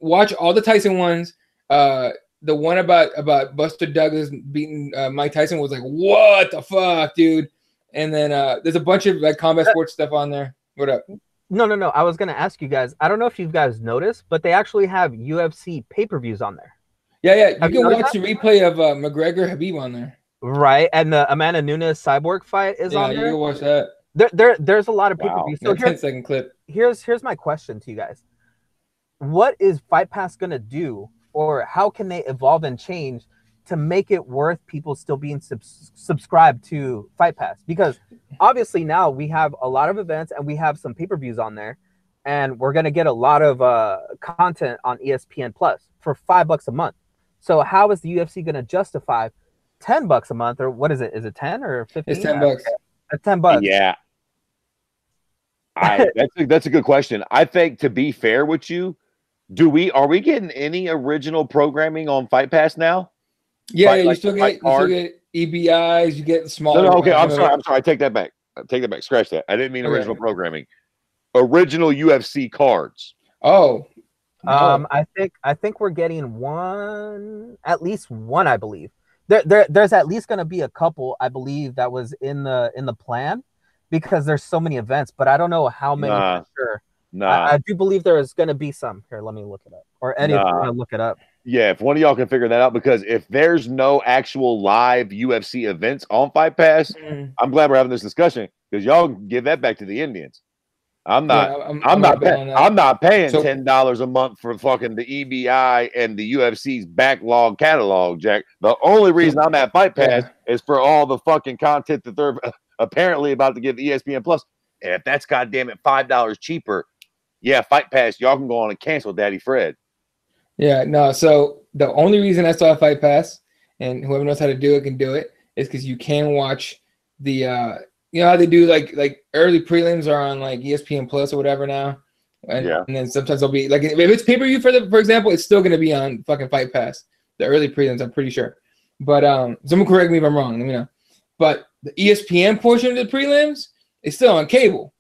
Watch all the Tyson ones. The one about Buster Douglas beating Mike Tyson was like, what the fuck, dude? And then there's a bunch of like combat sports stuff on there. What up? No. I was gonna ask you guys. I don't know if you guys noticed, but they actually have UFC pay-per-views on there. Yeah. You can watch the replay of McGregor Habib on there. Right, and the Amanda Nunes Cyborg fight is on there. You can watch that. There's a lot of pay-per-views. So 10-second clip. Here's my question to you guys. What is Fight Pass gonna do, or how can they evolve and change to make it worth people still being subscribed to Fight Pass? Because obviously now we have a lot of events and we have some pay-per-views on there, and we're gonna get a lot of content on ESPN Plus for $5 a month. So how is the UFC gonna justify $10 a month, or what is it? Is it 10 or 15? It's $10. It's $10. Yeah. That's a good question. I think, to be fair with you, are we getting any original programming on Fight Pass now? Yeah, you still get EBIs, you get small. No, okay, I'm sorry. I take that back. Scratch that. I didn't mean original programming. Original UFC cards. Oh. I think we're getting at least one, I believe. There's at least going to be a couple, I believe, that was in the plan, because there's so many events, but I don't know how many for sure. I do believe there is going to be some. Here, let me look it up. Or Eddie, if you want to look it up. Yeah, if one of y'all can figure that out, because if there's no actual live UFC events on Fight Pass, I'm glad we're having this discussion, because y'all give that back to the Indians. I'm not paying $10 a month for fucking the EBI and the UFC's backlog catalog, Jack. The only reason I'm at Fight Pass is for all the fucking content that they're apparently about to give ESPN Plus. And if that's goddamn it $5 cheaper, Fight Pass, y'all can go on and cancel Daddy Fred. Yeah, no. So the only reason I saw Fight Pass, and whoever knows how to do it can do it, is because you can watch the you know how they do like early prelims are on like ESPN Plus or whatever now, and then sometimes they'll be like, if it's pay-per-view for example, it's still gonna be on fucking Fight Pass. The early prelims, I'm pretty sure. But someone correct me if I'm wrong. Let me know. But the ESPN portion of the prelims is still on cable.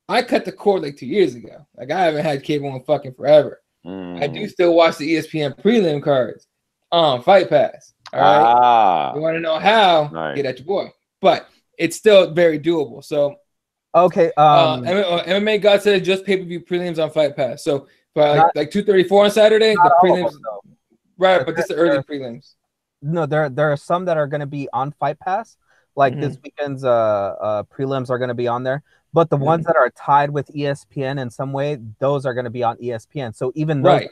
I cut the cord like 2 years ago. Like I haven't had cable in fucking forever. I do still watch the ESPN prelim cards. on Fight Pass. All right. You want to know how? Right. Get at your boy. But it's still very doable. So okay. MMA God said just pay-per-view prelims on Fight Pass. So for like 234 on Saturday, the prelims. Right, but this is the early prelims. No, there are some that are going to be on Fight Pass. Like this weekend's prelims are going to be on there. But the ones that are tied with ESPN in some way, those are going to be on ESPN. So even those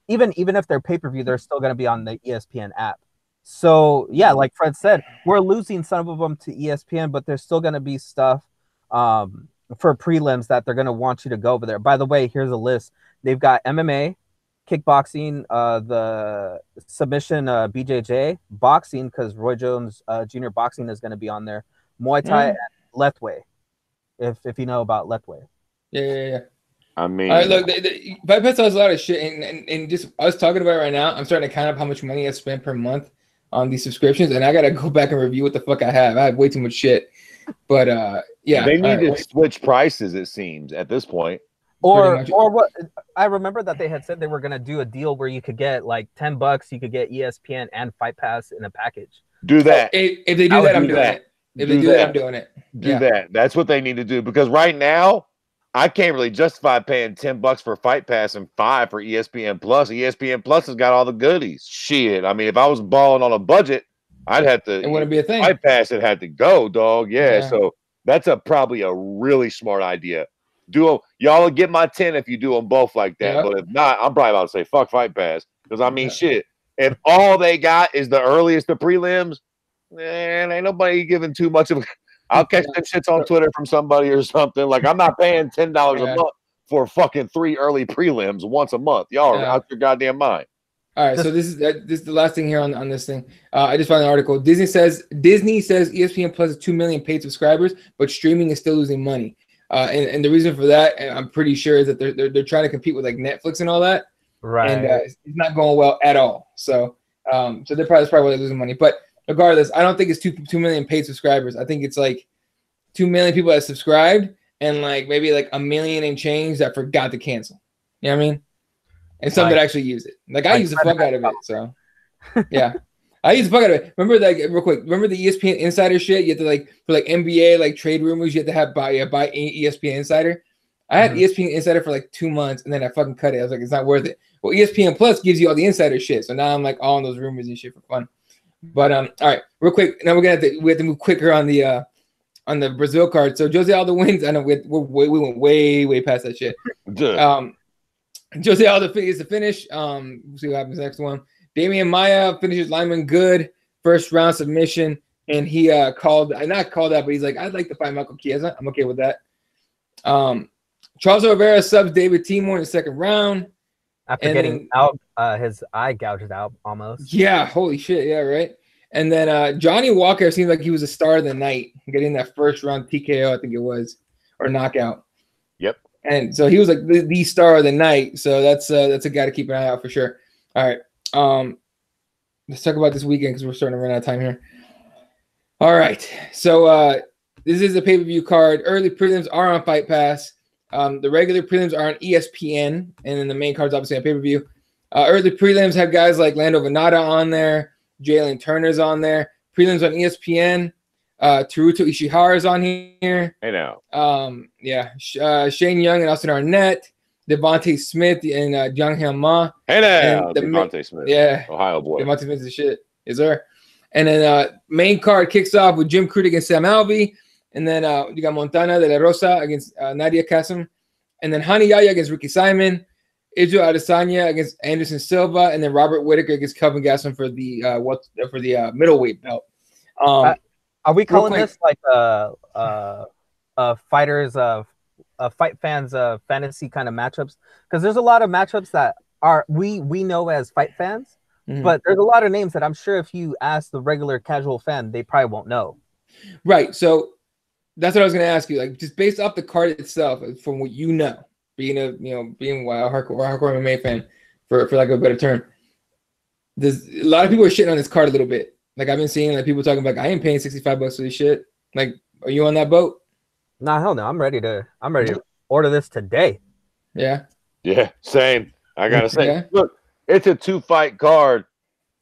even if they're pay-per-view, they're still going to be on the ESPN app. So yeah, like Fred said, we're losing some of them to ESPN, but there's still going to be stuff for prelims that they're going to want you to go over there. By the way, here's a list. They've got MMA, kickboxing, the submission, BJJ, boxing, because Roy Jones Jr. boxing is going to be on there, Muay Thai, and Lethwei, if you know about Lethwei. Yeah. I mean, all right, look, Fight Pass has a lot of shit, and just us talking about it right now, I'm starting to count up how much money I spend per month on these subscriptions, and I gotta go back and review what the fuck I have. I have way too much shit, but yeah, they need to switch prices. It seems at this point. Or what? I remember that they had said they were gonna do a deal where you could get like $10, you could get ESPN and Fight Pass in a package. Do that. If they do that, I'm doing it. If they do that, I'm doing it. Do that. That's what they need to do, because right now I can't really justify paying $10 for Fight Pass and $5 for ESPN Plus. ESPN Plus has got all the goodies. Shit. I mean, if I was balling on a budget, I'd have to. It wouldn't be a thing. Fight Pass, it had to go, dog. Yeah. So that's probably a really smart idea. Y'all will get my 10 if you do them both like that. But if not, I'm probably about to say fuck Fight Pass, because I mean, shit. If all they got is the earliest of prelims, man, ain't nobody giving too much of. I'll catch them shits on Twitter from somebody or something. Like, I'm not paying $10 a month for fucking 3 early prelims once a month. Y'all are out your goddamn mind. All right, so this is the last thing here on this thing. I just found an article. Disney says ESPN Plus has 2 million paid subscribers, but streaming is still losing money. And the reason for that, and I'm pretty sure, is that they're trying to compete with like Netflix and all that. Right. And it's not going well at all. So that's probably why they're losing money. But regardless, I don't think it's 2 million paid subscribers. I think it's like 2 million people that subscribed, and like maybe like 1 million and change that forgot to cancel. You know what I mean? And some that actually use it. Like I use the fuck out of it. So yeah. I use the fuck out of it. Remember, like, real quick, remember the ESPN Insider shit? You had to, like, for like NBA, like trade rumors, you had to buy ESPN Insider. I had ESPN Insider for like 2 months, and then I fucking cut it. I was like, it's not worth it. Well, ESPN Plus gives you all the insider shit, so now I'm like all on those rumors and shit for fun. But all right, real quick. Now we have to move quicker on the Brazil card. So Jose Aldo wins. I know we went way past that shit. Jose Aldo is the finish. We'll see what happens next one. Damian Maia finishes Lyman Good, first round submission, and he not called out, but he's like, I'd like to fight Michael Chiesa. I'm okay with that. Charles Oliveira subs David Timur in the second round. After getting out, his eye gouged out almost. Yeah, holy shit. Yeah, right. And then Johnny Walker seems like he was a star of the night, getting that first round TKO, I think it was, or knockout. Yep. And so he was like the star of the night. So that's a guy to keep an eye out for sure. All right. Let's talk about this weekend because we're starting to run out of time here. All right. So this is a pay-per-view card. Early prelims are on Fight Pass. The regular prelims are on ESPN, and then the main card's obviously on pay-per-view. Early prelims have guys like Lando Venata on there. Jalen Turner's on there. Prelims on ESPN. Teruto Ishihara's on here. Hey now. Shane Young and Austin Arnett. Devontae Smith and Jung Hyun Ma. Hey now, Devontae Smith. Yeah. Ohio boy. Devontae Smith is the shit. Is there? And then main card kicks off with Jim Crute against Sam Alvey. And then you got Montana de la Rosa against Nadia Kassem. And then Hani Yahya against Ricky Simon. Israel Adesanya against Anderson Silva. And then Robert Whittaker against Kelvin Gastelum for the middleweight belt. Are we calling this like fighters fight fans fantasy kind of matchups? Because there's a lot of matchups that are we know as fight fans, but there's a lot of names that I'm sure if you ask the regular casual fan, they probably won't know. Right. So that's what I was going to ask you. Like, just based off the card itself, from what you know, being a hardcore MMA fan, for lack of a better term, there's a lot of people are shitting on this card a little bit. Like I've been seeing like people talking about, I ain't paying $65 for this shit. Like, are you on that boat? Nah, hell no. I'm ready to order this today. Yeah. Yeah, same. I gotta say, look, it's a 2-fight card.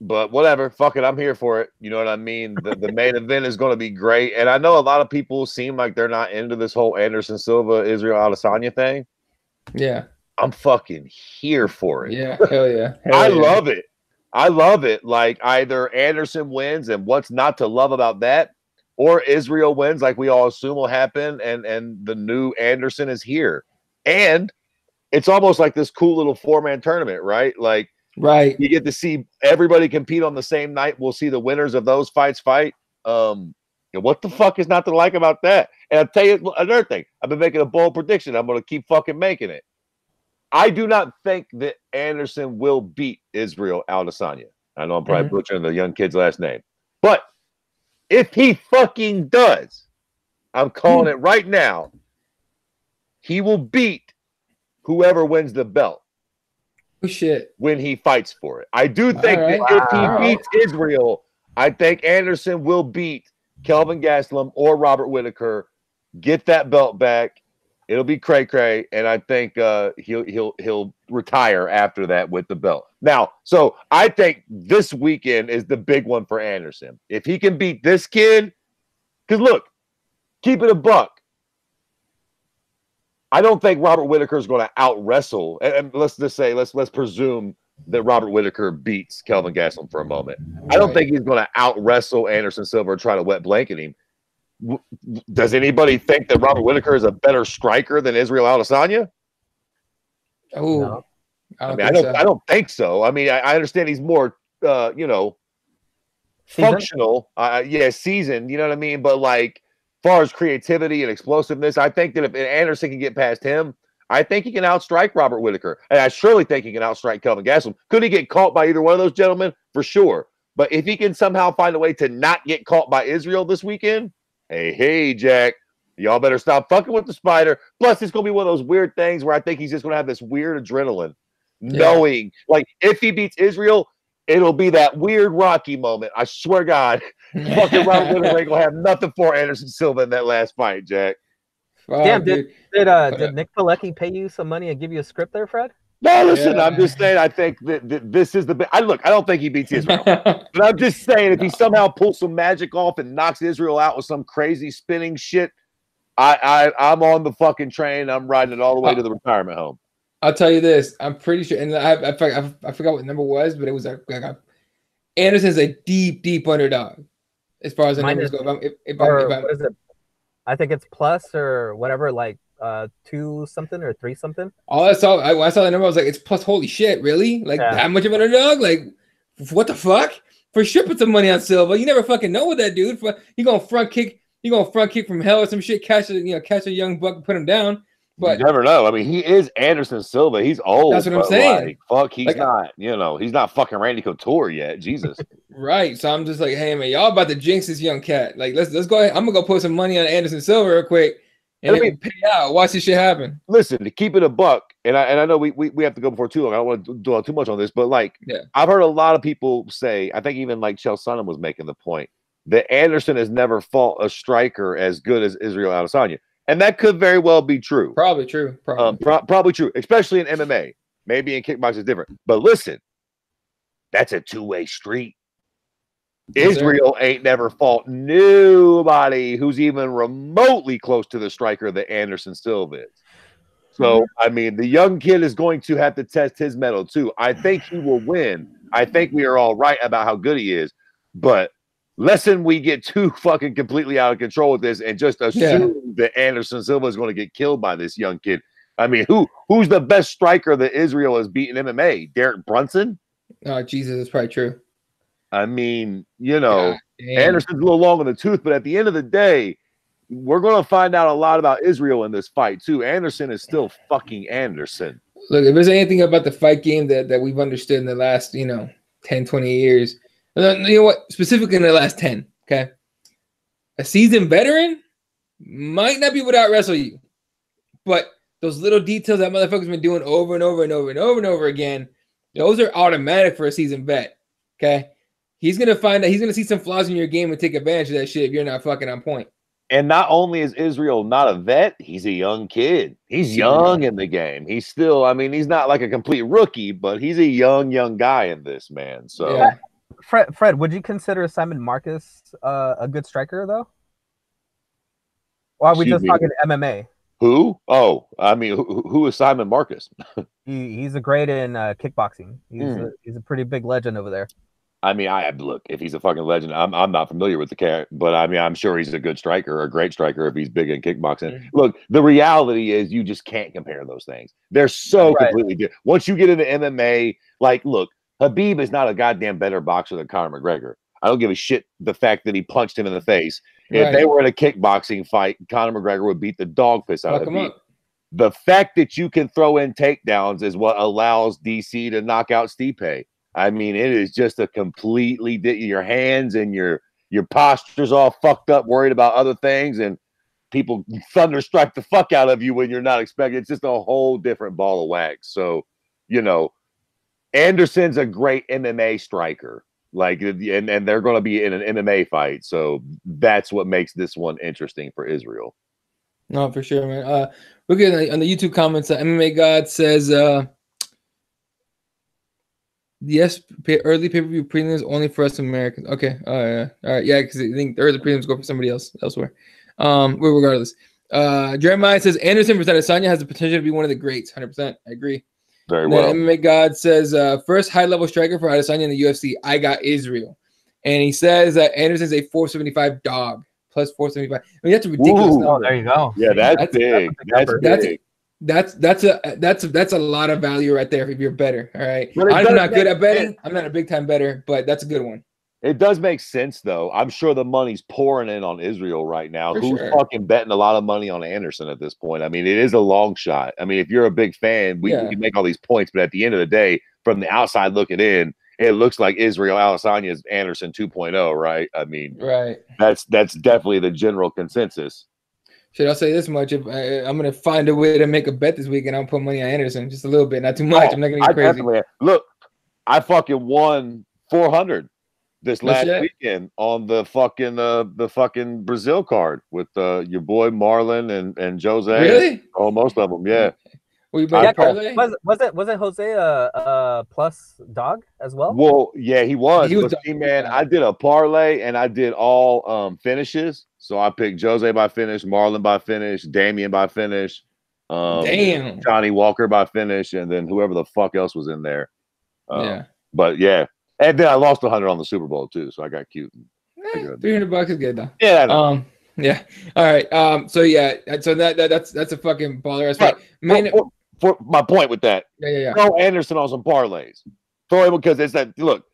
But whatever, fuck it, I'm here for it. You know what I mean? The main event is going to be great, and I know a lot of people seem like they're not into this whole Anderson Silva Israel Adesanya thing. Yeah, I'm fucking here for it. yeah, hell yeah, I love it. I love it. Like either Anderson wins, and what's not to love about that, or Israel wins, like we all assume will happen, and the new Anderson is here, and it's almost like this cool little 4-man tournament, right? Like. Right. You get to see everybody compete on the same night. We'll see the winners of those fights fight. What the fuck is not to like about that? And I'll tell you another thing. I've been making a bold prediction. I'm going to keep fucking making it. I do not think that Anderson will beat Israel Adesanya. I know I'm probably butchering the young kid's last name. But if he fucking does, I'm calling it right now, he will beat whoever wins the belt. Oh, shit. When he fights for it. I do think that if he beats Israel, I think Anderson will beat Kelvin Gastelum or Robert Whittaker, get that belt back. It'll be cray-cray, and I think he'll retire after that with the belt. Now, so I think this weekend is the big one for Anderson. If he can beat this kid, because look, keep it a buck. I don't think Robert Whittaker is going to out wrestle. And let's just say, let's presume that Robert Whittaker beats Kelvin Gastelum for a moment. I don't think he's going to out wrestle Anderson Silva or try to wet blanket him. Does anybody think that Robert Whittaker is a better striker than Israel Adesanya? Oh, no. I don't think so. I mean, I understand he's more, functional. Seasoned. You know what I mean? But like, far as creativity and explosiveness, I think that if Anderson can get past him, I think he can outstrike Robert Whittaker. And I surely think he can outstrike Kelvin Gastelum. Could he get caught by either one of those gentlemen? For sure. But if he can somehow find a way to not get caught by Israel this weekend, hey, Jack, y'all better stop fucking with the spider. Plus, it's going to be one of those weird things where I think he's just going to have this weird adrenaline, knowing, like, if he beats Israel, it'll be that weird Rocky moment. I swear to God, fucking Robert Whittaker ain't gonna have nothing for Anderson Silva in that last fight, Jack. Damn, did Nick Pilecki pay you some money and give you a script there, Fred? No, listen, I'm just saying I think that this is the I don't think he beats Israel. But I'm just saying if he somehow pulls some magic off and knocks Israel out with some crazy spinning shit, I'm on the fucking train. I'm riding it all the way to the retirement home. I'll tell you this. I'm pretty sure, and I forgot what the number was, but it was like Anderson's a deep underdog as far as the numbers go. What is it? I think it's plus or whatever, like 2 something or 3 something. All I saw the number, I was like, it's plus. Holy shit, really? Like that much of an underdog? Like what the fuck? For sure, put some money on Silva. You never fucking know with that dude. He gonna front kick. He gonna front kick from hell or some shit. Catch a young buck and put him down. But you never know. I mean, he is Anderson Silva. He's old. That's what I'm saying. Like, fuck, he's not. He's not fucking Randy Couture yet. Jesus. Right. So I'm just like, hey man, y'all about to jinx this young cat. Like, let's go ahead. I'm gonna go put some money on Anderson Silva real quick and pay out. Watch this shit happen. Listen, to keep it a buck, and I know we have to go before too long. I don't want to dwell too much on this, but like, I've heard a lot of people say. I think even like Chael Sonnen was making the point that Anderson has never fought a striker as good as Israel Adesanya. And that could very well be true. Probably true. Probably true, especially in MMA. Maybe in kickboxing is different. But listen, that's a two-way street. Israel ain't never fought nobody who's even remotely close to the striker that Anderson Silva is. So, I mean, the young kid is going to have to test his mettle too. I think he will win. I think we are all right about how good he is. But lest we get too fucking completely out of control with this and just assume that Anderson Silva is going to get killed by this young kid. I mean, who's the best striker that Israel has beaten MMA? Derek Brunson? Oh, Jesus, that's probably true. I mean, Anderson's a little long in the tooth, but at the end of the day, we're going to find out a lot about Israel in this fight, too. Anderson is still fucking Anderson. Look, if there's anything about the fight game that we've understood in the last, 10, 20 years, you know what? Specifically in the last 10, okay? A seasoned veteran might not be able to out-wrestle you, but those little details that motherfucker's been doing over and over and over and over and over again, those are automatic for a seasoned vet, okay? He's going to find that he's going to see some flaws in your game and take advantage of that shit if you're not fucking on point. And not only is Israel not a vet, he's a young kid. He's young in the game. He's still, I mean, he's not like a complete rookie, but he's a young guy in this, man. So Fred, would you consider Simon Marcus a good striker though? Or are we just talking MMA? Who? Oh, I mean, who is Simon Marcus? He's a great in kickboxing. He's a pretty big legend over there. I mean, I look, if he's a fucking legend, I'm not familiar with the cat, but I mean, I'm sure he's a good striker, a great striker if he's big in kickboxing. Look, the reality is you just can't compare those things. They're so completely different. Once you get into MMA, like, look, Habib is not a goddamn better boxer than Conor McGregor. I don't give a shit the fact that he punched him in the face. If they were in a kickboxing fight, Conor McGregor would beat the dog piss out of Habib. The fact that you can throw in takedowns is what allows DC to knock out Stipe. I mean, it is just a completely your hands and your posture's all fucked up, worried about other things, and people thunderstrike the fuck out of you when you're not expecting. It's just a whole different ball of wax. So, you know, Anderson's a great MMA striker, like, and they're going to be in an MMA fight. So that's what makes this one interesting for Israel. No, for sure, man. Look at on the YouTube comments. MMA God says, yes, early pay-per-view prelims only for us Americans. Okay, all right, yeah, because I think the early prelims go for somebody else elsewhere. Regardless, Jeremiah says Anderson versus Adesanya has the potential to be one of the greats. 100%, I agree. Very well. MMA God says first high-level striker for Adesanya in the UFC. I got Israel, and he says that Anderson's a 475 dog. Plus 475. I mean, that's a ridiculous number. Oh, there you go. Yeah, that's big. That's big. That's a lot of value right there if you're better. All right. I'm not good at betting. I'm not a big time bettor, but that's a good one. It does make sense though. I'm sure the money's pouring in on Israel right now. Who's fucking betting a lot of money on Anderson at this point? I mean, it is a long shot. I mean, if you're a big fan, we can make all these points, but at the end of the day, from the outside looking in, it looks like Israel Adesanya is Anderson 2.0, right? I mean, that's definitely the general consensus. Should I say this much? If I'm going to find a way to make a bet this week, and I'll put money on Anderson, just a little bit, not too much. I'm not going to get crazy. Look, I fucking won 400 this last weekend on the fucking Brazil card with your boy Marlon and Jose. Really? Oh, most of them, yeah. Was it Jose a plus dog as well? Well, yeah, he was. But see, man, I did a parlay and I did all finishes. So I picked Jose by finish, Marlon by finish, Damian by finish, Johnny Walker by finish, and then whoever the fuck else was in there. But yeah, and then I lost 100 on the Super Bowl too, so I got cute. $300 is good though. Yeah. Yeah. All right. So yeah. So that's a fucking baller ass fight. Man, for my point with that, throw Anderson on some parlays. Throw him because it's that look.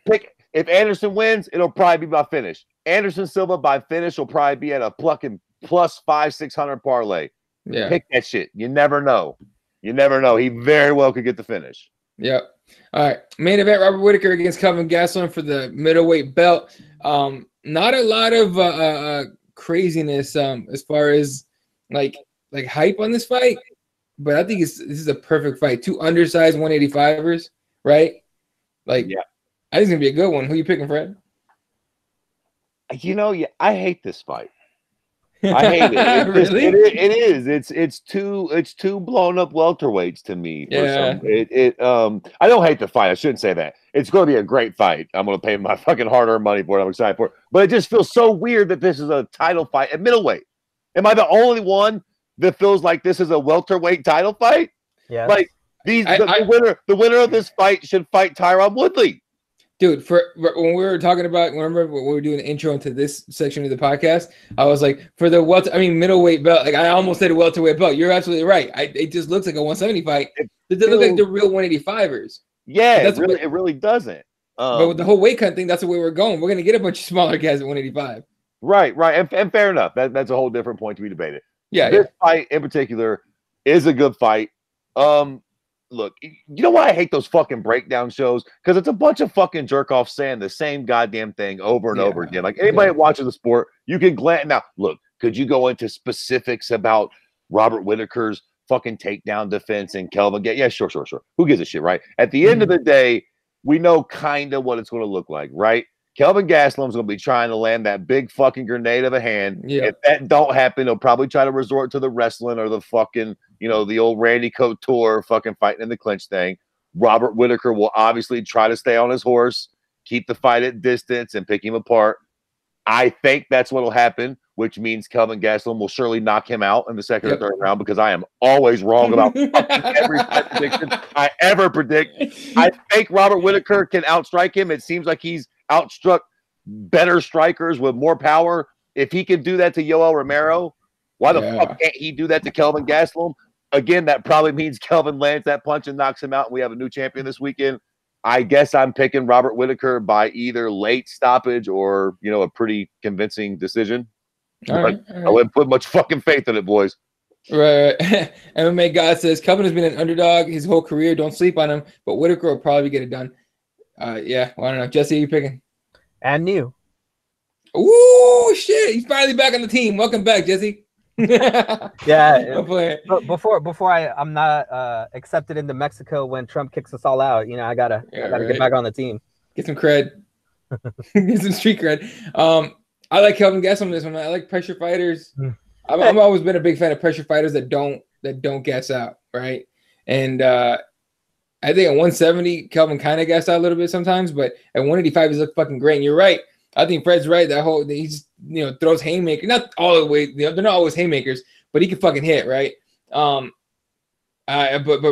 Pick if Anderson wins, it'll probably be by finish. Anderson Silva by finish will probably be at a plucking plus 500-600 parlay. Yeah, pick that shit. You never know. You never know. He very well could get the finish. Yep. All right. Main event: Robert Whittaker against Kelvin Gastelum for the middleweight belt. Not a lot of craziness as far as like hype on this fight. But I think this is a perfect fight. Two undersized 185ers, right? Like, I think it's gonna be a good one. Who you picking, Fred? You know, I hate this fight. I hate it. Really? It is. It's two blown up welterweights to me. Yeah. I don't hate the fight. I shouldn't say that. It's going to be a great fight. I'm going to pay my fucking hard earned money for it. I'm excited for it. But it just feels so weird that this is a title fight at middleweight. Am I the only one that feels like this is a welterweight title fight? Yeah. Like the winner of this fight should fight Tyron Woodley. Dude, when we were talking about, remember when we were doing the intro into this section of the podcast, I was like, for the middleweight belt, like I almost said a welterweight belt. You're absolutely right. It just looks like a 170 fight. It doesn't look like the real 185ers. Yeah, it really doesn't. But with the whole weight cut thing, that's the way we're going. We're gonna get a bunch of smaller guys at 185. Right, and fair enough. That's a whole different point to be debated. Yeah, this fight in particular is a good fight. Look, you know why I hate those fucking breakdown shows? Because it's a bunch of fucking jerk offs saying the same goddamn thing over and over again. Like anybody that watches the sport, you can glance. Now, look, could you go into specifics about Robert Whittaker's fucking takedown defense and Kelvin? Yeah, sure. Who gives a shit, right? At the end of the day, we know kind of what it's going to look like, right? Kelvin Gastelum's going to be trying to land that big fucking grenade of a hand. Yeah. If that don't happen, he'll probably try to resort to the wrestling or the fucking, the old Randy Couture fucking fighting in the clinch thing. Robert Whittaker will obviously try to stay on his horse, keep the fight at distance and pick him apart. I think that's what will happen, which means Kelvin Gastelum will surely knock him out in the second or third round, because I am always wrong about every prediction I ever predict. I think Robert Whittaker can outstrike him. It seems like he's outstruck better strikers with more power. If he can do that to Yoel Romero, why the fuck can't he do that to Kelvin Gastelum? Again, that probably means Kelvin lands that punch and knocks him out, and we have a new champion this weekend. I guess I'm picking Robert Whittaker by either late stoppage or, you know, a pretty convincing decision. All right. I wouldn't put much fucking faith in it, boys. Right. MMA God says Kelvin has been an underdog his whole career. Don't sleep on him, but Whittaker will probably get it done. Yeah. Well, I don't know. Jesse, who you picking? And new. Ooh, shit! He's finally back on the team. Welcome back, Jesse. Yeah. Before I'm not accepted into Mexico when Trump kicks us all out. You know, I gotta get back on the team. Get some cred. Get some street cred. I like Kelvin Gastelum on this one. I like pressure fighters. I've always been a big fan of pressure fighters that don't gas out, right? And I think at 170, Kelvin kind of gassed out a little bit sometimes, but at 185, he's looked fucking great. And you're right. I think Fred's right. He's throws haymakers, not all the way. They're not always haymakers, but he can fucking hit, right? But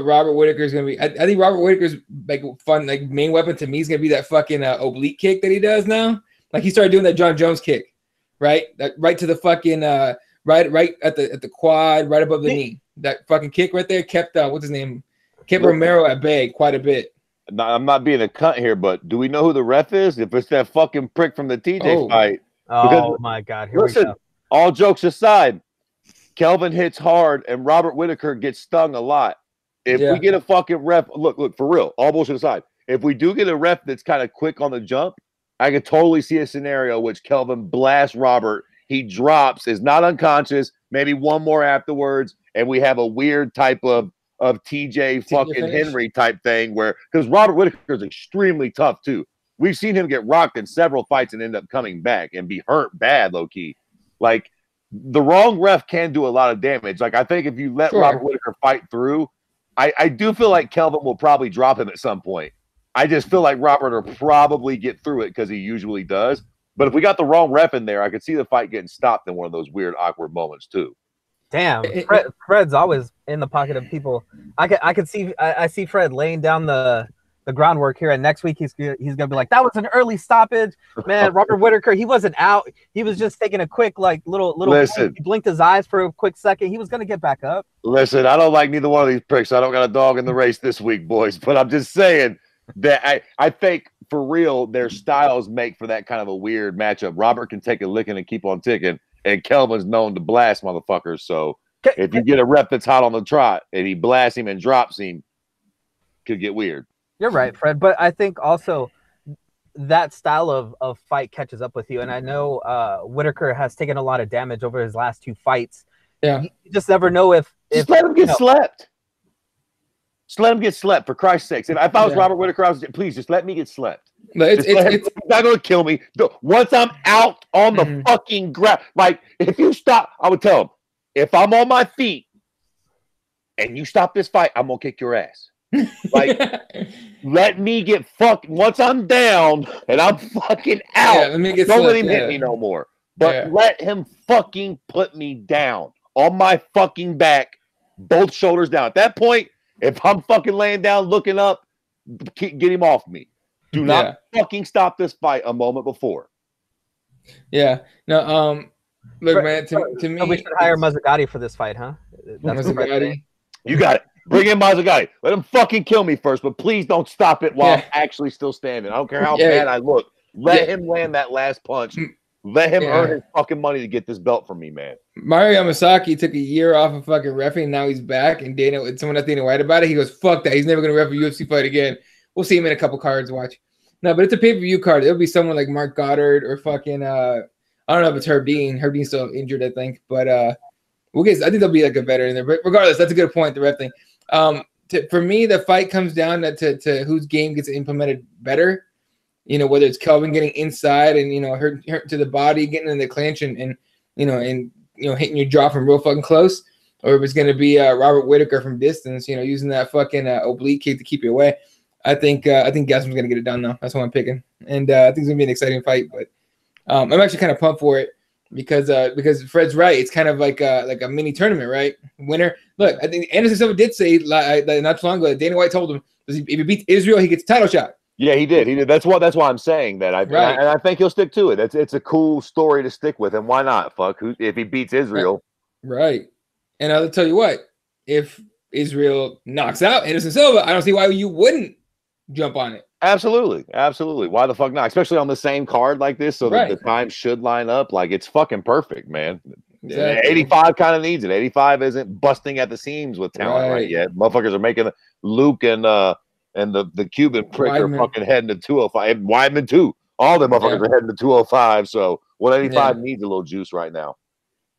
Robert Whittaker is gonna be. I think Robert Whittaker's like fun. Like main weapon to me is gonna be that fucking oblique kick that he does now. Like he started doing that John Jones kick, right? That right to the fucking right at the quad, right above the knee. That fucking kick right there kept what's his name? Kept Romero at bay quite a bit. I'm not being a cunt here, but do we know who the ref is? If it's that fucking prick from the TJ fight. Oh my God. Here we go. All jokes aside, Kelvin hits hard and Robert Whittaker gets stung a lot. If we get a fucking ref, look, for real, all bullshit aside, if we do get a ref that's kind of quick on the jump, I could totally see a scenario which Kelvin blasts Robert. He drops, is not unconscious, maybe one more afterwards, and we have a weird type of TJ fucking Henry type thing where, because Robert Whittaker is extremely tough too. We've seen him get rocked in several fights and end up coming back and be hurt bad, low key. Like the wrong ref can do a lot of damage. Like I think if you let Robert Whittaker fight through, I do feel like Kelvin will probably drop him at some point. I just feel like Robert will probably get through it because he usually does. But if we got the wrong ref in there, I could see the fight getting stopped in one of those weird, awkward moments too. Damn, Fred's always in the pocket of people. I see Fred laying down the groundwork here, and next week he's gonna be like, that was an early stoppage, man. Robert Whittaker, he wasn't out. He was just taking a quick little. Listen, he blinked his eyes for a quick second. He was gonna get back up. Listen, I don't like neither one of these pricks. I don't got a dog in the race this week, boys. But I'm just saying that I think for real their styles make for that kind of a weird matchup. Robert can take a licking and keep on ticking. And Kelvin's known to blast motherfuckers. So if you get a rep that's hot on the trot and he blasts him and drops him, could get weird. You're right, Fred. But I think also that style of fight catches up with you. And I know Whittaker has taken a lot of damage over his last two fights. Yeah. You just never know if let him get slept. Just let him get slept, for Christ's sakes. If I was Robert Whittaker, I was please just let me get slept. It's not going to kill me. Once I'm out on the fucking ground, like if you stop, I would tell him, if I'm on my feet and you stop this fight, I'm going to kick your ass. Like, let me get fucked. Once I'm down and I'm fucking out, don't let him hit me no more. But let him fucking put me down on my fucking back, both shoulders down. At that point, if I'm fucking laying down looking up, get him off me. Do not fucking stop this fight a moment before. Yeah. No, look, man, to me, we should hire Mazzagatti for this fight, huh? Mazzagatti. You got it. Bring in Mazzagatti. Let him fucking kill me first, but please don't stop it while I'm actually still standing. I don't care how bad I look. Let him land that last punch. Let him earn his fucking money to get this belt from me, man. Mario Yamasaki took a year off of fucking reffing, and now he's back. And someone asked Dana White about it. He goes, fuck that. He's never going to ref a UFC fight again. We'll see him in a couple cards. Watch. No, but it's a pay-per-view card. It'll be someone like Mark Goddard or fucking I don't know if it's Herb Dean. Herb Dean's still injured, I think. But I think there'll be like a veteran in there. But regardless, that's a good point, the ref thing. For me, the fight comes down to whose game gets implemented better. You know, whether it's Kelvin getting inside and hurt to the body, getting in the clinch and hitting your jaw from real fucking close, or if it's gonna be Robert Whittaker from distance, using that fucking oblique kick to keep you away. I think Gaslam's gonna get it done though. That's what I'm picking, and I think it's gonna be an exciting fight. But I'm actually kind of pumped for it because Fred's right. It's kind of like a mini tournament, right? Winner. Look, I think Anderson Silva did say not too long ago that Dana White told him if he beats Israel, he gets a title shot. Yeah, he did. He did. That's why I'm saying that. I think he'll stick to it. It's a cool story to stick with, and why not? Fuck, if he beats Israel, right? And I'll tell you what, if Israel knocks out Anderson Silva, I don't see why you wouldn't jump on it. Absolutely. Why the fuck not? Especially on the same card like this, so that the time should line up. Like, it's fucking perfect, man. Exactly. 85 kind of needs it. 85 isn't busting at the seams with talent right yet. Motherfuckers are making Luke and the Cuban prick are fucking heading to 205. And Weidman too. All the motherfuckers are heading to 205. So 185 needs a little juice right now.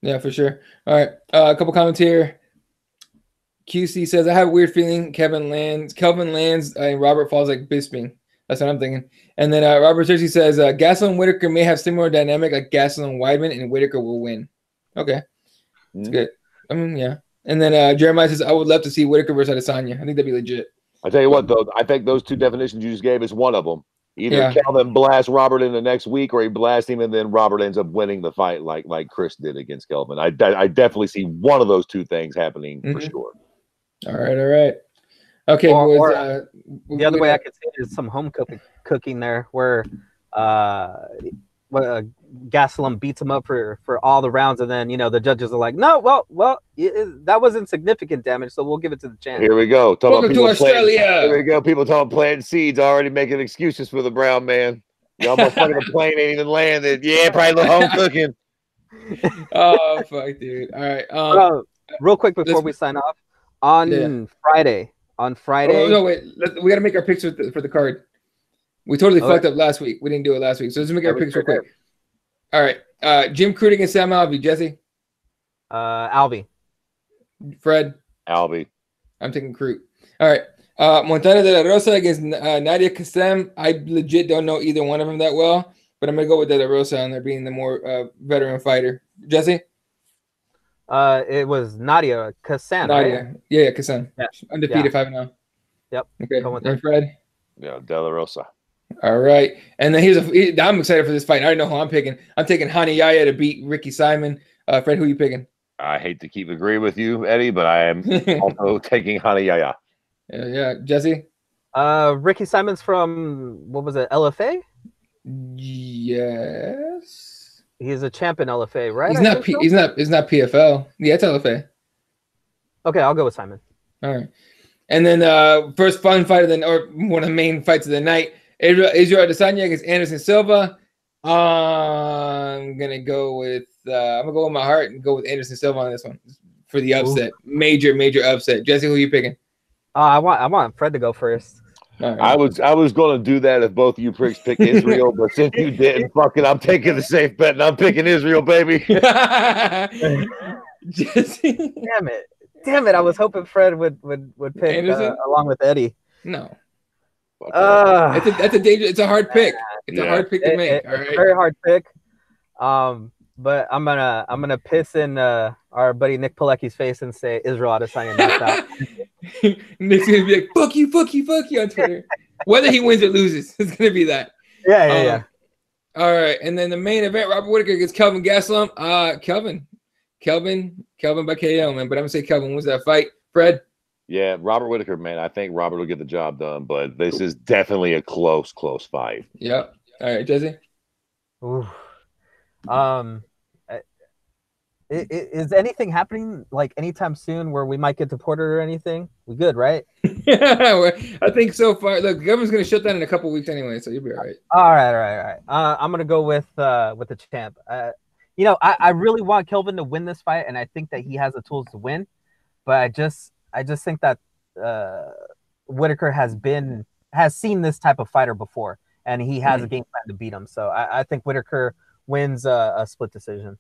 Yeah, for sure. All right. A couple comments here. QC says, I have a weird feeling Kelvin lands and Robert falls like Bisping. That's what I'm thinking. And then Robert Cersei says, Gastelum and Whitaker may have similar dynamic like Gastelum and Weidman, and Whitaker will win. Okay. That's good. I mean, yeah. And then Jeremiah says, I would love to see Whitaker versus Adesanya. I think that'd be legit. I tell you what, though, I think those two definitions you just gave is one of them. Either Kelvin blasts Robert in the next week, or he blasts him, and then Robert ends up winning the fight like Chris did against Kelvin. I definitely see one of those two things happening for sure. All right. Okay, boys. The other way I could say it is some home cooking there, where Gastelum beats him up for all the rounds, and then the judges are like, no, well, that wasn't significant damage, so we'll give it to the champ. Here we go. Welcome to Australia. Here we go. People talking planting seeds, already making excuses for the brown man. Y'all motherfucking the plane ain't even landed. Yeah, probably a little home cooking. Oh fuck, dude. All right. Real quick before we sign off, on Friday. Oh, no, wait. We got to make our picks for the card. We totally fucked up last week. We didn't do it last week. So let's make our picks real quick. All right. Jim Crute against Sam Alvey. Jesse? Alvey. Fred? Alvey. I'm taking Crute. All right. Montana de la Rosa against Nadia Kassem. I legit don't know either one of them that well, but I'm going to go with de la Rosa on there being the more veteran fighter. Jesse? It was Nadia Kassem. Nadia. Right? Yeah, Kassem. Yeah. Undefeated 5-0. Yep. Okay. And Fred? Yeah, de la Rosa. All right. And then I'm excited for this fight. I already know who I'm picking. I'm taking Hani Yaya to beat Ricky Simon. Fred, who are you picking? I hate to keep agreeing with you, Eddie, but I am also taking Hani Yaya. Yeah. Jesse? Ricky Simon's from, what was it, LFA? Yes. He's a champ in LFA, right? He's not PFL. Yeah, it's LFA. Okay, I'll go with Simon. All right. And then first fun fight or one of the main fights of the night, Israel Adesanya against Anderson Silva. I'm gonna go with my heart and go with Anderson Silva on this one for the upset. Ooh. Major upset. Jesse, who are you picking? I want Fred to go first. Right. I was going to do that if both of you pricks pick Israel, but since you didn't, I'm taking the safe bet and I'm picking Israel, baby. Jesse. Damn it! I was hoping Fred would pick along with Eddie. No. It's a hard pick. It's a hard pick to make. All right. Very hard pick. But I'm gonna piss in our buddy Nick Pilecki's face and say Israel Adesanya knocked out. Nick's gonna be like, fuck you on Twitter. Whether he wins or loses, it's gonna be that. Yeah. All right, and then the main event, Robert Whitaker against Kelvin Gastelum. Kelvin by KO, man. But I'm gonna say Kelvin wins that fight. Fred? Yeah, Robert Whitaker, man. I think Robert will get the job done, but this is definitely a close fight. Yep. All right, Jesse? Ooh. Is anything happening like anytime soon where we might get deported or anything? We good, right? Yeah, I think so far. Look, the government's gonna shut down in a couple weeks anyway, so you'll be all right. All right. I'm gonna go with the champ. I really want Kelvin to win this fight, and I think that he has the tools to win. But I just think that Whitaker has seen this type of fighter before, and he has a game plan to beat him. So I think Whitaker wins a split decision.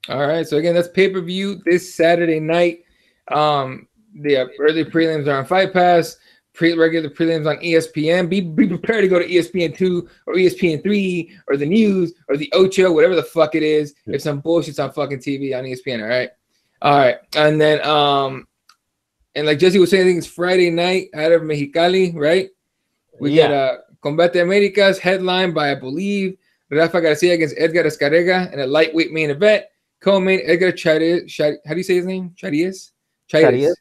All right. So again, that's pay-per-view this Saturday night. The early prelims are on Fight Pass. Regular prelims on ESPN. Be prepared to go to ESPN2 or ESPN3 or the news or the Ocho, whatever the fuck it is. If some bullshit's on fucking TV on ESPN. All right. And then And like Jesse was saying, I think it's Friday night out of Mexicali, right? We get Combate Americas headlined by, I believe, Rafa Garcia against Edgar Escarrega in a lightweight main event. Co-main Edgar Chariz, how do you say his name? Chariz? Chariz,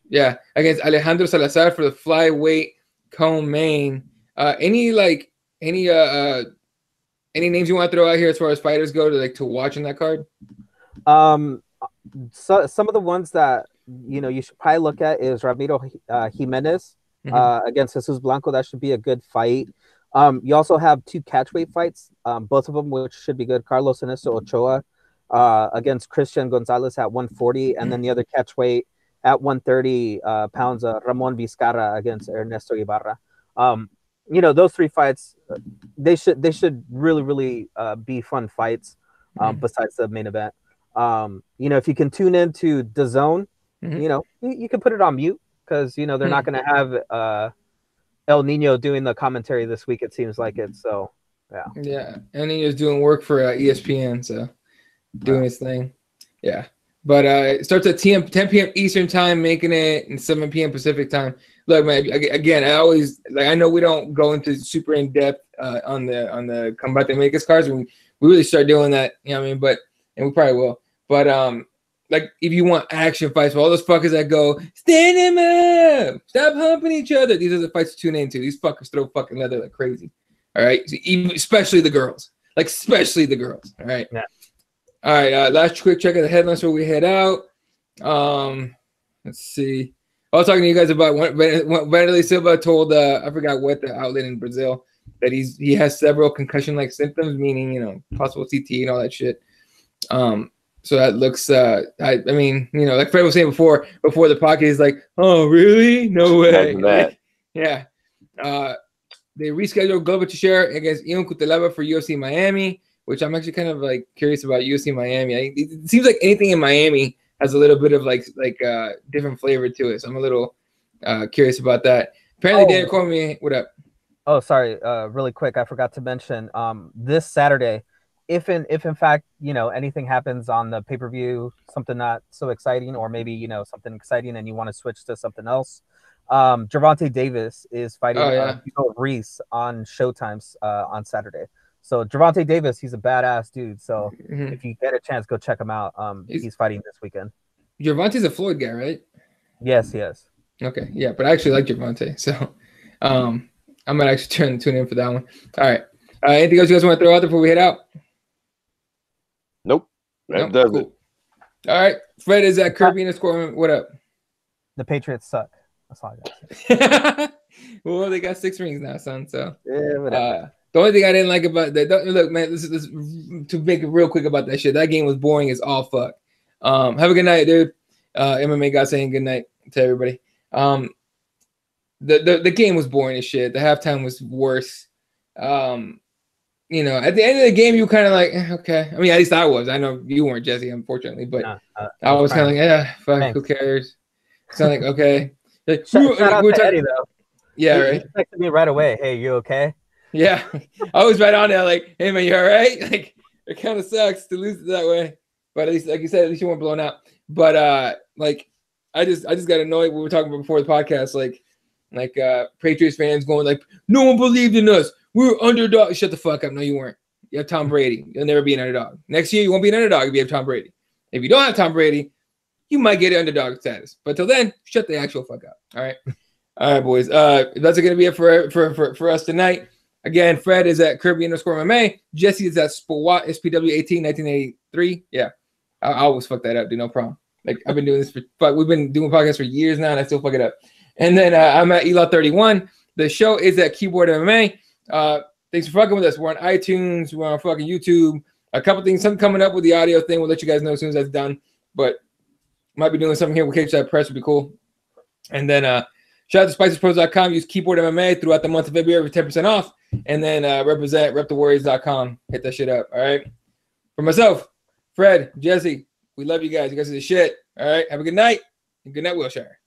Yeah, against Alejandro Salazar for the flyweight co-main. Any names you want to throw out here as far as fighters go to watch in that card? So some of the ones that you should probably look at is Ramiro Jimenez against Jesus Blanco. That should be a good fight. You also have 2 catchweight fights, both of them which should be good. Carlos Ernesto Ochoa against Christian Gonzalez at 140, and then the other catchweight at 130 pounds, Ramon Vizcarra against Ernesto Ibarra. Those 3 fights, they should really be fun fights. Besides the main event, if you can tune into DAZN, you can put it on mute because they're not going to have El Nino doing the commentary this week. It seems like it. So yeah. El Nino's doing work for ESPN, so doing his thing. Yeah. But it starts at 10 p.m. Eastern time, making it in 7 p.m. Pacific time. Look, man, again, I know we don't go into super in depth on the Combate Americas cards. We really start doing that, and we probably will. But if you want action fights for all those fuckers that go, stand him up, stop humping each other. These are the fights to tune into. These fuckers throw fucking leather like crazy. All right, so especially the girls. All right. Yeah. All right, last quick check of the headlines before we head out. Let's see. I was talking to you guys about Vanderlei Silva told I forgot what the outlet in Brazil that he has several concussion-like symptoms, meaning possible CTE and all that shit. So that looks like Fred was saying before the podcast, he's like, oh really? No way. Yeah. They rescheduled Glover Teixeira against Ion Cutelaba for UFC Miami, which I'm actually kind of curious about UFC Miami. It seems like anything in Miami has a little bit of different flavor to it. So I'm a little curious about that. Apparently, Daniel Cormier, what up? Oh, sorry. Really quick, I forgot to mention this Saturday, if in fact anything happens on the pay-per-view, something not so exciting, or maybe something exciting, and you want to switch to something else, Gervonta Davis is fighting Reese on Showtimes on Saturday. So Gervonta Davis, he's a badass dude. So if you get a chance, go check him out. He's fighting this weekend. Gervonta's a Floyd guy, right? Yes, he is. Okay, yeah, but I actually like Gervonta, so I might actually tune in for that one. All right. Anything else you guys want to throw out there before we head out? Nope. That does it. All right. Fred is at Kirby_. What up? The Patriots suck. That's all I got to say. Well, they got 6 rings now, son. So yeah, whatever. The only thing I didn't like about that, look, man, this to make it real quick about that shit. That game was boring as all fuck. Have a good night, dude. MMA guy saying good night to everybody. The game was boring as shit. The halftime was worse. At the end of the game, you were kind of like, okay. I mean, at least I was. I know you weren't, Jesse, unfortunately, but I was kind of like, yeah, fuck, thanks. Who cares? So like, okay. Shout out to Eddie, though. Yeah, right. He texted me right away. Hey, you okay? Yeah, I was right on there. Like, hey man, you all right? Like, it kind of sucks to lose it that way, but at least, like you said, at least you weren't blown out. But I just got annoyed. We were talking about before the podcast, like Patriots fans going like, no one believed in us. We were underdog. Shut the fuck up. No, you weren't. You have Tom Brady. You'll never be an underdog. Next year, you won't be an underdog if you have Tom Brady. If you don't have Tom Brady, you might get underdog status. But till then, shut the actual fuck up. All right. All right, boys. That's going to be it for us tonight. Again, Fred is at Kirby_MMA. Jesse is at SPW 18 1983. Yeah, I always fuck that up, dude. No problem. Like, I've been doing this we've been doing podcasts for years now, and I still fuck it up. And then I'm at Ela31. The show is at Keyboard MMA. Thanks for fucking with us. We're on iTunes. We're on fucking YouTube. A couple things, something coming up with the audio thing. We'll let you guys know as soon as that's done. But might be doing something here with Cage Side Press. Would be cool. And then shout out to SpicesPros.com. Use Keyboard MMA throughout the month of February for 10% off. And then repthewarriors.com. Hit that shit up. All right. For myself, Fred, Jesse, we love you guys. You guys are the shit. All right. Have a good night. And good night, Wilshire.